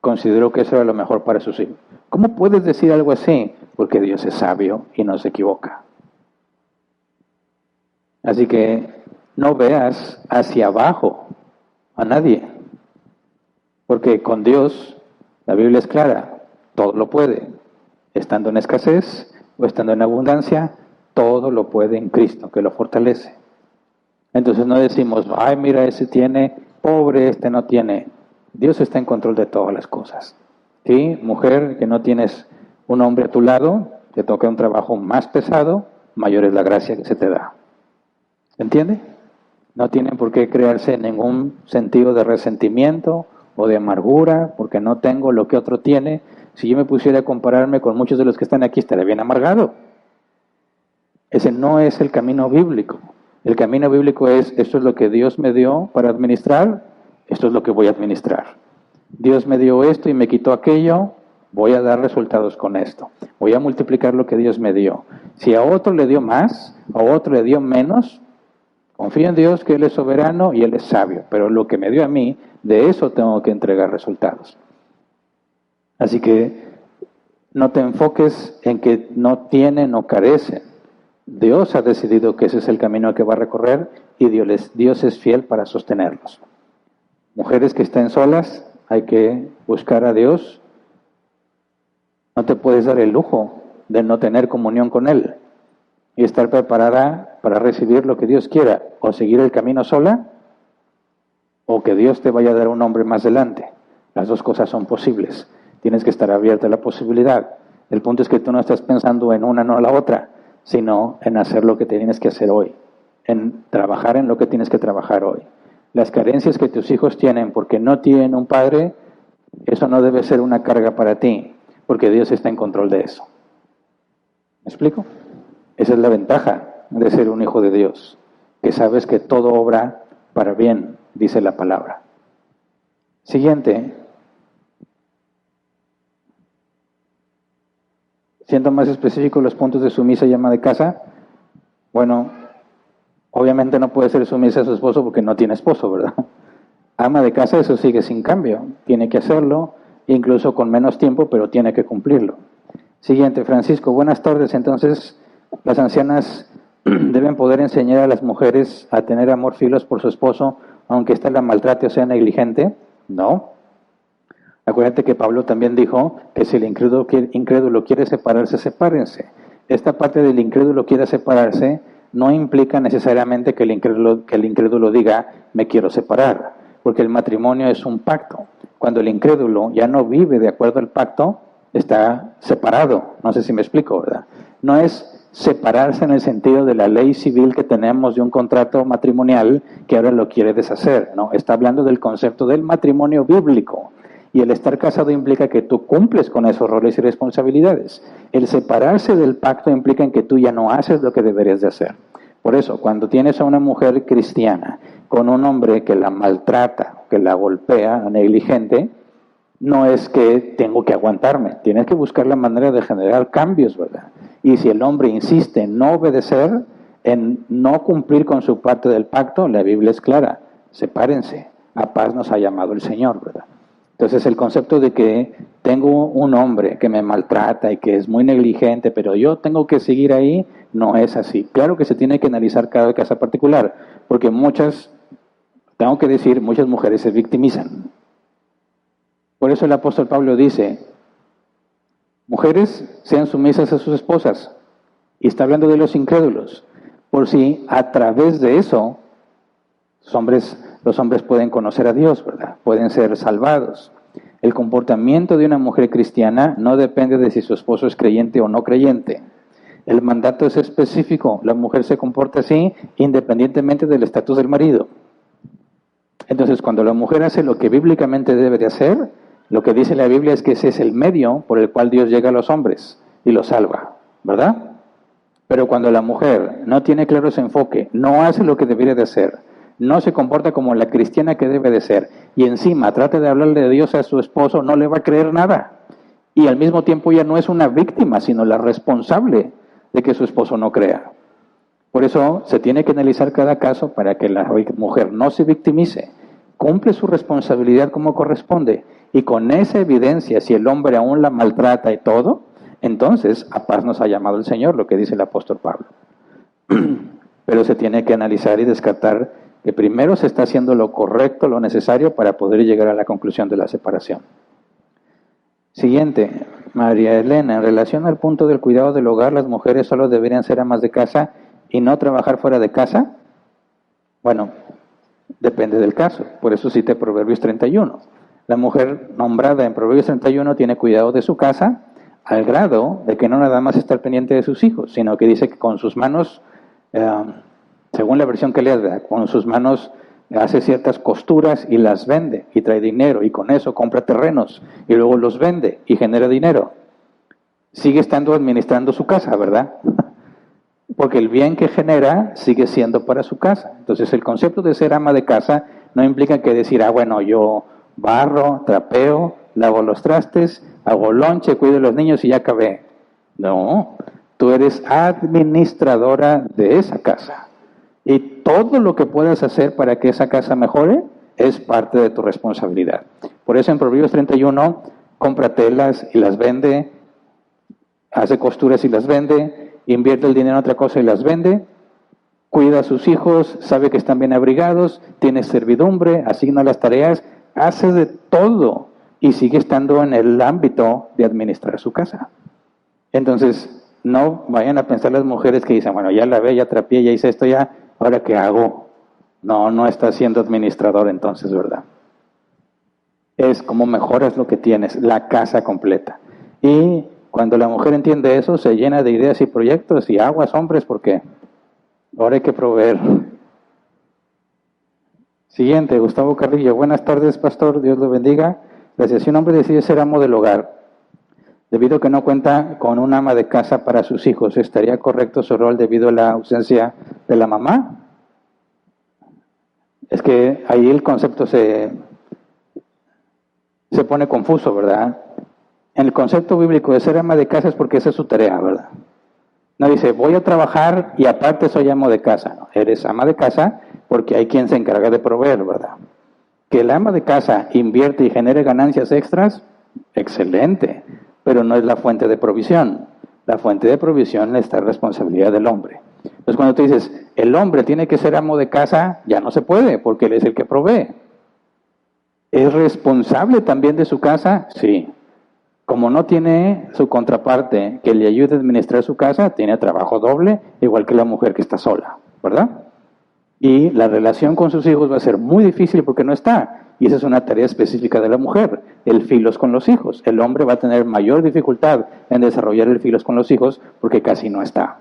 consideró que eso era lo mejor para sus hijos. ¿Cómo puedes decir algo así? Porque Dios es sabio y no se equivoca. Así que no veas hacia abajo a nadie, porque con Dios, la Biblia es clara, todo lo puede, estando en escasez o estando en abundancia, todo lo puede en Cristo, que lo fortalece. Entonces no decimos, ay, mira, ese tiene, pobre, este no tiene. Dios está en control de todas las cosas. ¿Sí? Mujer, que no tienes un hombre a tu lado, te toca un trabajo más pesado, mayor es la gracia que se te da. ¿Entiende? No tienen por qué crearse ningún sentido de resentimiento o de amargura, porque no tengo lo que otro tiene. Si yo me pusiera a compararme con muchos de los que están aquí, estaría bien amargado. Ese no es el camino bíblico. El camino bíblico es, esto es lo que Dios me dio para administrar, esto es lo que voy a administrar. Dios me dio esto y me quitó aquello, voy a dar resultados con esto. Voy a multiplicar lo que Dios me dio. Si a otro le dio más, a otro le dio menos, confío en Dios que Él es soberano y Él es sabio, pero lo que me dio a mí, de eso tengo que entregar resultados. Así que no te enfoques en que no tienen o carecen. Dios ha decidido que ese es el camino que va a recorrer y Dios es fiel para sostenerlos. Mujeres que estén solas, hay que buscar a Dios. No te puedes dar el lujo de no tener comunión con Él y estar preparada para recibir lo que Dios quiera, o seguir el camino sola, o que Dios te vaya a dar un hombre más adelante. Las dos cosas son posibles. Tienes que estar abierta a la posibilidad. El punto es que tú no estás pensando en una, no en la otra, sino en hacer lo que tienes que hacer hoy, en trabajar en lo que tienes que trabajar hoy. Las carencias que tus hijos tienen porque no tienen un padre, eso no debe ser una carga para ti, porque Dios está en control de eso. ¿Me explico? Esa es la ventaja de ser un hijo de Dios, que sabes que todo obra para bien, dice la palabra. Siguiente. Siendo más específico los puntos de sumisa y ama de casa, bueno, obviamente no puede ser sumisa a su esposo porque no tiene esposo, ¿verdad? Ama de casa, eso sigue sin cambio, tiene que hacerlo, incluso con menos tiempo, pero tiene que cumplirlo. Siguiente, Francisco, buenas tardes. Entonces, las ancianas deben poder enseñar a las mujeres a tener amor filos por su esposo, aunque ésta la maltrate o sea negligente. No. Acuérdate que Pablo también dijo que si el incrédulo quiere separarse, sepárense. Esta parte del incrédulo quiere separarse no implica necesariamente que el incrédulo diga, me quiero separar, porque el matrimonio es un pacto. Cuando el incrédulo ya no vive de acuerdo al pacto, está separado. No sé si me explico, ¿verdad? No es separarse en el sentido de la ley civil que tenemos de un contrato matrimonial que ahora lo quiere deshacer, ¿no? Está hablando del concepto del matrimonio bíblico. Y el estar casado implica que tú cumples con esos roles y responsabilidades. El separarse del pacto implica en que tú ya no haces lo que deberías de hacer. Por eso, cuando tienes a una mujer cristiana con un hombre que la maltrata, que la golpea, negligente, no es que tengo que aguantarme. Tienes que buscar la manera de generar cambios, ¿verdad? Y si el hombre insiste en no obedecer, en no cumplir con su parte del pacto, la Biblia es clara. Sepárense. A paz nos ha llamado el Señor, ¿verdad? Entonces el concepto de que tengo un hombre que me maltrata y que es muy negligente, pero yo tengo que seguir ahí, no es así. Claro que se tiene que analizar cada caso particular, porque muchas mujeres se victimizan. Por eso el apóstol Pablo dice, mujeres sean sumisas a sus esposas, y está hablando de los incrédulos, por si a través de eso los hombres pueden conocer a Dios, ¿verdad? Pueden ser salvados. El comportamiento de una mujer cristiana no depende de si su esposo es creyente o no creyente. El mandato es específico. La mujer se comporta así independientemente del estatus del marido. Entonces, cuando la mujer hace lo que bíblicamente debe de hacer, lo que dice la Biblia es que ese es el medio por el cual Dios llega a los hombres y los salva, ¿verdad? Pero cuando la mujer no tiene claro ese enfoque, no hace lo que debería de hacer, no se comporta como la cristiana que debe de ser, y encima trata de hablarle de Dios a su esposo, no le va a creer nada. Y al mismo tiempo ella no es una víctima, sino la responsable de que su esposo no crea. Por eso se tiene que analizar cada caso para que la mujer no se victimice, cumple su responsabilidad como corresponde, Y con esa evidencia, si el hombre aún la maltrata y todo, entonces a paz nos ha llamado el Señor, lo que dice el apóstol Pablo. Pero se tiene que analizar y descartar que primero se está haciendo lo correcto, lo necesario para poder llegar a la conclusión de la separación. Siguiente, María Elena, en relación al punto del cuidado del hogar, ¿las mujeres solo deberían ser amas de casa y no trabajar fuera de casa? Bueno, depende del caso, por eso cité Proverbios 31. La mujer nombrada en Proverbios 31 tiene cuidado de su casa al grado de que no nada más está al pendiente de sus hijos, sino que dice que con sus manos, según la versión que leas, con sus manos hace ciertas costuras y las vende y trae dinero y con eso compra terrenos y luego los vende y genera dinero. Sigue estando administrando su casa, ¿verdad? Porque el bien que genera sigue siendo para su casa. Entonces el concepto de ser ama de casa no implica que decir, bueno, yo barro, trapeo, lavo los trastes, hago lonche, cuido de los niños y ya acabé. No, tú eres administradora de esa casa. Y todo lo que puedas hacer para que esa casa mejore es parte de tu responsabilidad. Por eso en Proverbios 31, compra telas y las vende, hace costuras y las vende, invierte el dinero en otra cosa y las vende, cuida a sus hijos, sabe que están bien abrigados, tiene servidumbre, asigna las tareas, hace de todo y sigue estando en el ámbito de administrar su casa. Entonces, no vayan a pensar las mujeres que dicen, bueno, ya lavé, ya trapié, ya hice esto, ya, ¿ahora qué hago? No está siendo administrador entonces, ¿verdad? Es como mejoras lo que tienes, la casa completa. Y cuando la mujer entiende eso, se llena de ideas y proyectos y aguas, hombres, porque ahora hay que proveer. Siguiente, Gustavo Carrillo. Buenas tardes, pastor, Dios lo bendiga. Gracias. Si un hombre decide ser amo del hogar, debido a que no cuenta con un ama de casa para sus hijos, ¿estaría correcto su rol debido a la ausencia de la mamá? Es que ahí el concepto se pone confuso, ¿verdad? En el concepto bíblico de ser ama de casa es porque esa es su tarea, ¿verdad? No dice, voy a trabajar y aparte soy amo de casa. No, eres ama de casa porque hay quien se encarga de proveer, ¿verdad? Que el ama de casa invierte y genere ganancias extras, excelente, pero no es la fuente de provisión. La fuente de provisión está en responsabilidad del hombre. Entonces cuando tú dices, el hombre tiene que ser amo de casa, ya no se puede, porque él es el que provee. ¿Es responsable también de su casa? Sí. Como no tiene su contraparte que le ayude a administrar su casa, tiene trabajo doble, igual que la mujer que está sola, ¿verdad? Y la relación con sus hijos va a ser muy difícil porque no está. Y esa es una tarea específica de la mujer, el filos con los hijos. El hombre va a tener mayor dificultad en desarrollar el filos con los hijos porque casi no está.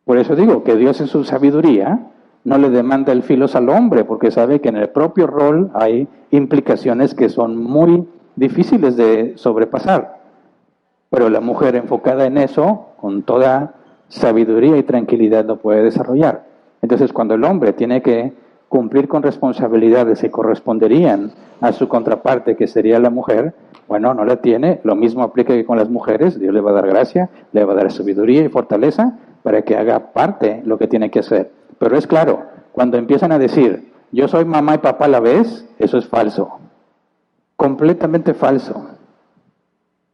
Por eso digo que Dios en su sabiduría no le demanda el filos al hombre, porque sabe que en el propio rol hay implicaciones que son muy difíciles de sobrepasar. Pero la mujer enfocada en eso, con toda sabiduría y tranquilidad, lo puede desarrollar. Entonces, cuando el hombre tiene que cumplir con responsabilidades que corresponderían a su contraparte, que sería la mujer, bueno, no la tiene, lo mismo aplica que con las mujeres, Dios le va a dar gracia, le va a dar sabiduría y fortaleza para que haga parte lo que tiene que hacer. Pero es claro, cuando empiezan a decir, yo soy mamá y papá a la vez, eso es falso, completamente falso,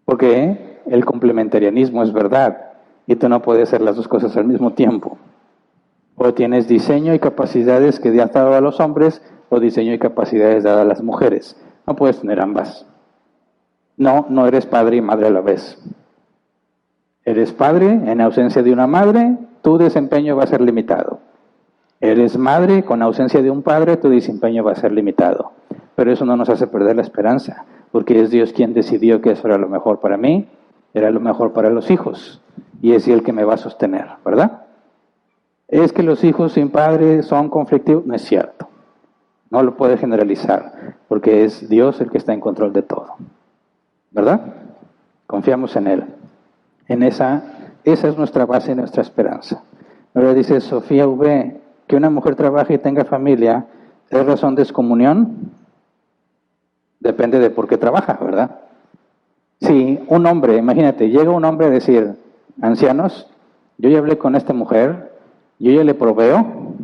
porque el complementarianismo es verdad, y tú no puedes hacer las dos cosas al mismo tiempo. O tienes diseño y capacidades que Dios ha dado a los hombres, o diseño y capacidades dadas a las mujeres. No puedes tener ambas. No eres padre y madre a la vez. Eres padre en ausencia de una madre, tu desempeño va a ser limitado. Eres madre con ausencia de un padre, tu desempeño va a ser limitado. Pero eso no nos hace perder la esperanza, porque es Dios quien decidió que eso era lo mejor para mí, era lo mejor para los hijos, y es Él que me va a sostener, ¿verdad? Es que los hijos sin padre son conflictivos, no es cierto. No lo puede generalizar, porque es Dios el que está en control de todo. ¿Verdad? Confiamos en Él. Esa es nuestra base y nuestra esperanza. Ahora dice Sofía V, que una mujer trabaje y tenga familia, ¿es razón de excomunión? Depende de por qué trabaja, ¿verdad? Si un hombre, imagínate, llega un hombre a decir, ancianos, yo ya hablé con esta mujer, yo ya le proveo,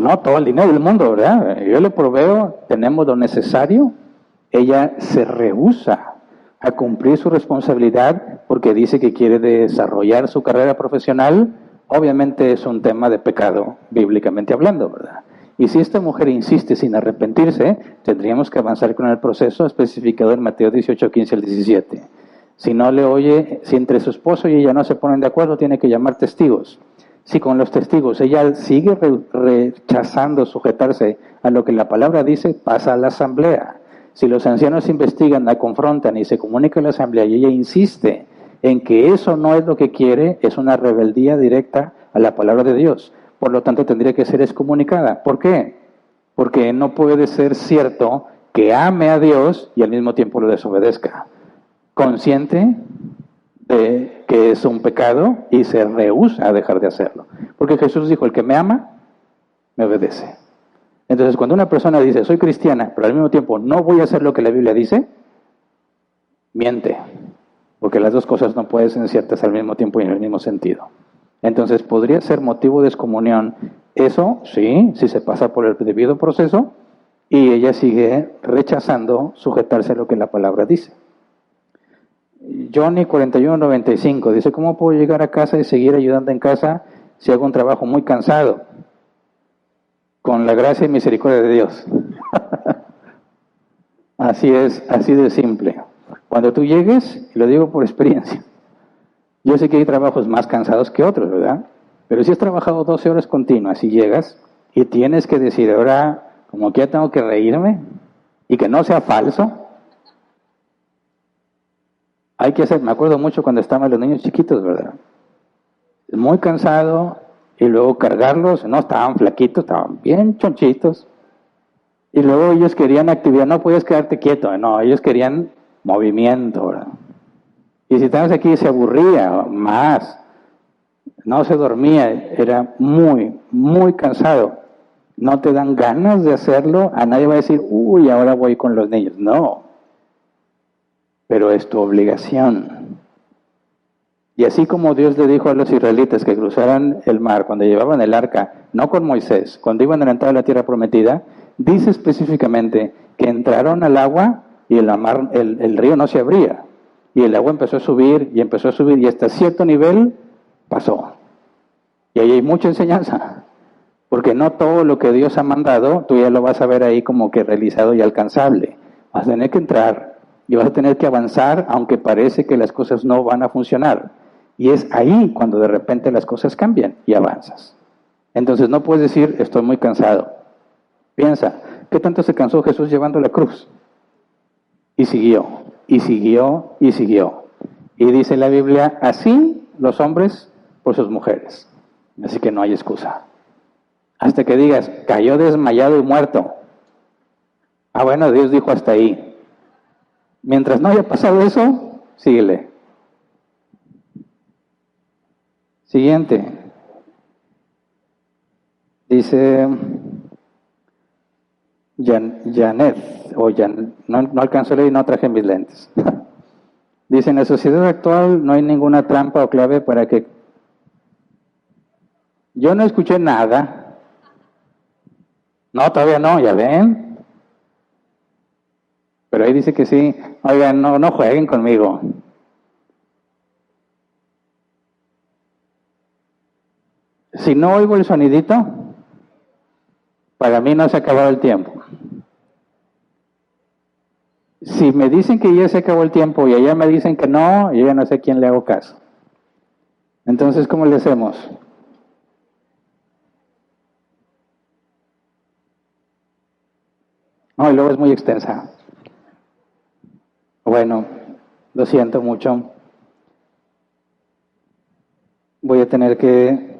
No, todo el dinero del mundo, ¿verdad? Yo le proveo, tenemos lo necesario. Ella se rehúsa a cumplir su responsabilidad porque dice que quiere desarrollar su carrera profesional. Obviamente es un tema de pecado, bíblicamente hablando, ¿verdad? Y si esta mujer insiste sin arrepentirse, tendríamos que avanzar con el proceso especificado en Mateo 18, 15 al 17. Si no le oye, si entre su esposo y ella no se ponen de acuerdo, tiene que llamar testigos. Si con los testigos ella sigue rechazando sujetarse a lo que la palabra dice, pasa a la asamblea. Si los ancianos investigan, la confrontan y se comunica a la asamblea y ella insiste en que eso no es lo que quiere, es una rebeldía directa a la palabra de Dios. Por lo tanto, tendría que ser excomunicada. ¿Por qué? Porque no puede ser cierto que ame a Dios y al mismo tiempo lo desobedezca. Consciente de que es un pecado y se rehúsa a dejar de hacerlo. Porque Jesús dijo, el que me ama, me obedece. Entonces, cuando una persona dice, soy cristiana, pero al mismo tiempo no voy a hacer lo que la Biblia dice, miente. Porque las dos cosas no pueden ser ciertas al mismo tiempo y en el mismo sentido. Entonces, ¿podría ser motivo de excomunión? Eso, sí, si se pasa por el debido proceso y ella sigue rechazando sujetarse a lo que la palabra dice. Johnny 4195 dice, ¿cómo puedo llegar a casa y seguir ayudando en casa si hago un trabajo muy cansado? Con la gracia y misericordia de Dios. Así es, así de simple. Cuando tú llegues, y lo digo por experiencia, yo sé que hay trabajos más cansados que otros, ¿verdad? Pero si has trabajado 12 horas continuas y llegas y tienes que decir, ahora, como que ya tengo que reírme y que no sea falso, hay que hacer, me acuerdo mucho cuando estaban los niños chiquitos, ¿verdad? Muy cansado y luego cargarlos, no estaban flaquitos, estaban bien chonchitos. Y luego ellos querían actividad, no podías quedarte quieto, no, ellos querían movimiento, ¿verdad? Y si estabas aquí se aburría más, no se dormía, era muy, muy cansado. No te dan ganas de hacerlo, a nadie va a decir, uy, ahora voy con los niños, no. Pero es tu obligación. Y así como Dios le dijo a los israelitas que cruzaran el mar cuando llevaban el arca, no con Moisés, cuando iban a entrar a la tierra prometida, dice específicamente que entraron al agua y el río no se abría. Y el agua empezó a subir y hasta cierto nivel pasó. Y ahí hay mucha enseñanza. Porque no todo lo que Dios ha mandado, tú ya lo vas a ver ahí como que realizado y alcanzable. Vas a tener que entrar y vas a tener que avanzar, aunque parece que las cosas no van a funcionar. Y es ahí cuando de repente las cosas cambian y avanzas. Entonces no puedes decir, estoy muy cansado. Piensa, ¿qué tanto se cansó Jesús llevando la cruz? Y siguió, y siguió, y siguió. Y dice la Biblia, así los hombres por sus mujeres. Así que no hay excusa. Hasta que digas, cayó desmayado y muerto. Ah, bueno, Dios dijo hasta ahí. Mientras no haya pasado eso, síguele. Siguiente. Dice Janet, no alcanzó a leer y no traje mis lentes. Dice, en la sociedad actual no hay ninguna trampa o clave para que... Yo no escuché nada. No, todavía no, ya ven. Pero ahí dice que sí. Oigan, no jueguen conmigo. Si no oigo el sonidito, para mí no se ha acabado el tiempo. Si me dicen que ya se acabó el tiempo y allá me dicen que no, yo ya no sé a quién le hago caso. Entonces, ¿cómo le hacemos? No, y luego es muy extensa. Bueno, lo siento mucho. Voy a tener que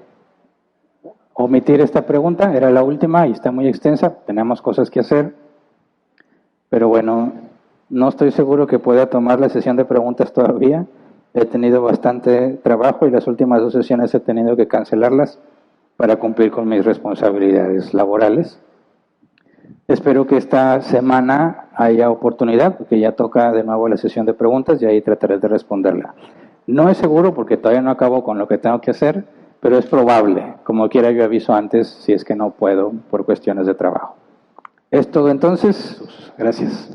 omitir esta pregunta, era la última y está muy extensa, tenemos cosas que hacer, pero bueno, no estoy seguro que pueda tomar la sesión de preguntas todavía. He tenido bastante trabajo y las últimas 2 sesiones he tenido que cancelarlas para cumplir con mis responsabilidades laborales. Espero que esta semana haya oportunidad, porque ya toca de nuevo la sesión de preguntas y ahí trataré de responderla. No es seguro porque todavía no acabo con lo que tengo que hacer, pero es probable. como quiera yo aviso antes si es que no puedo por cuestiones de trabajo. Es todo entonces. Gracias.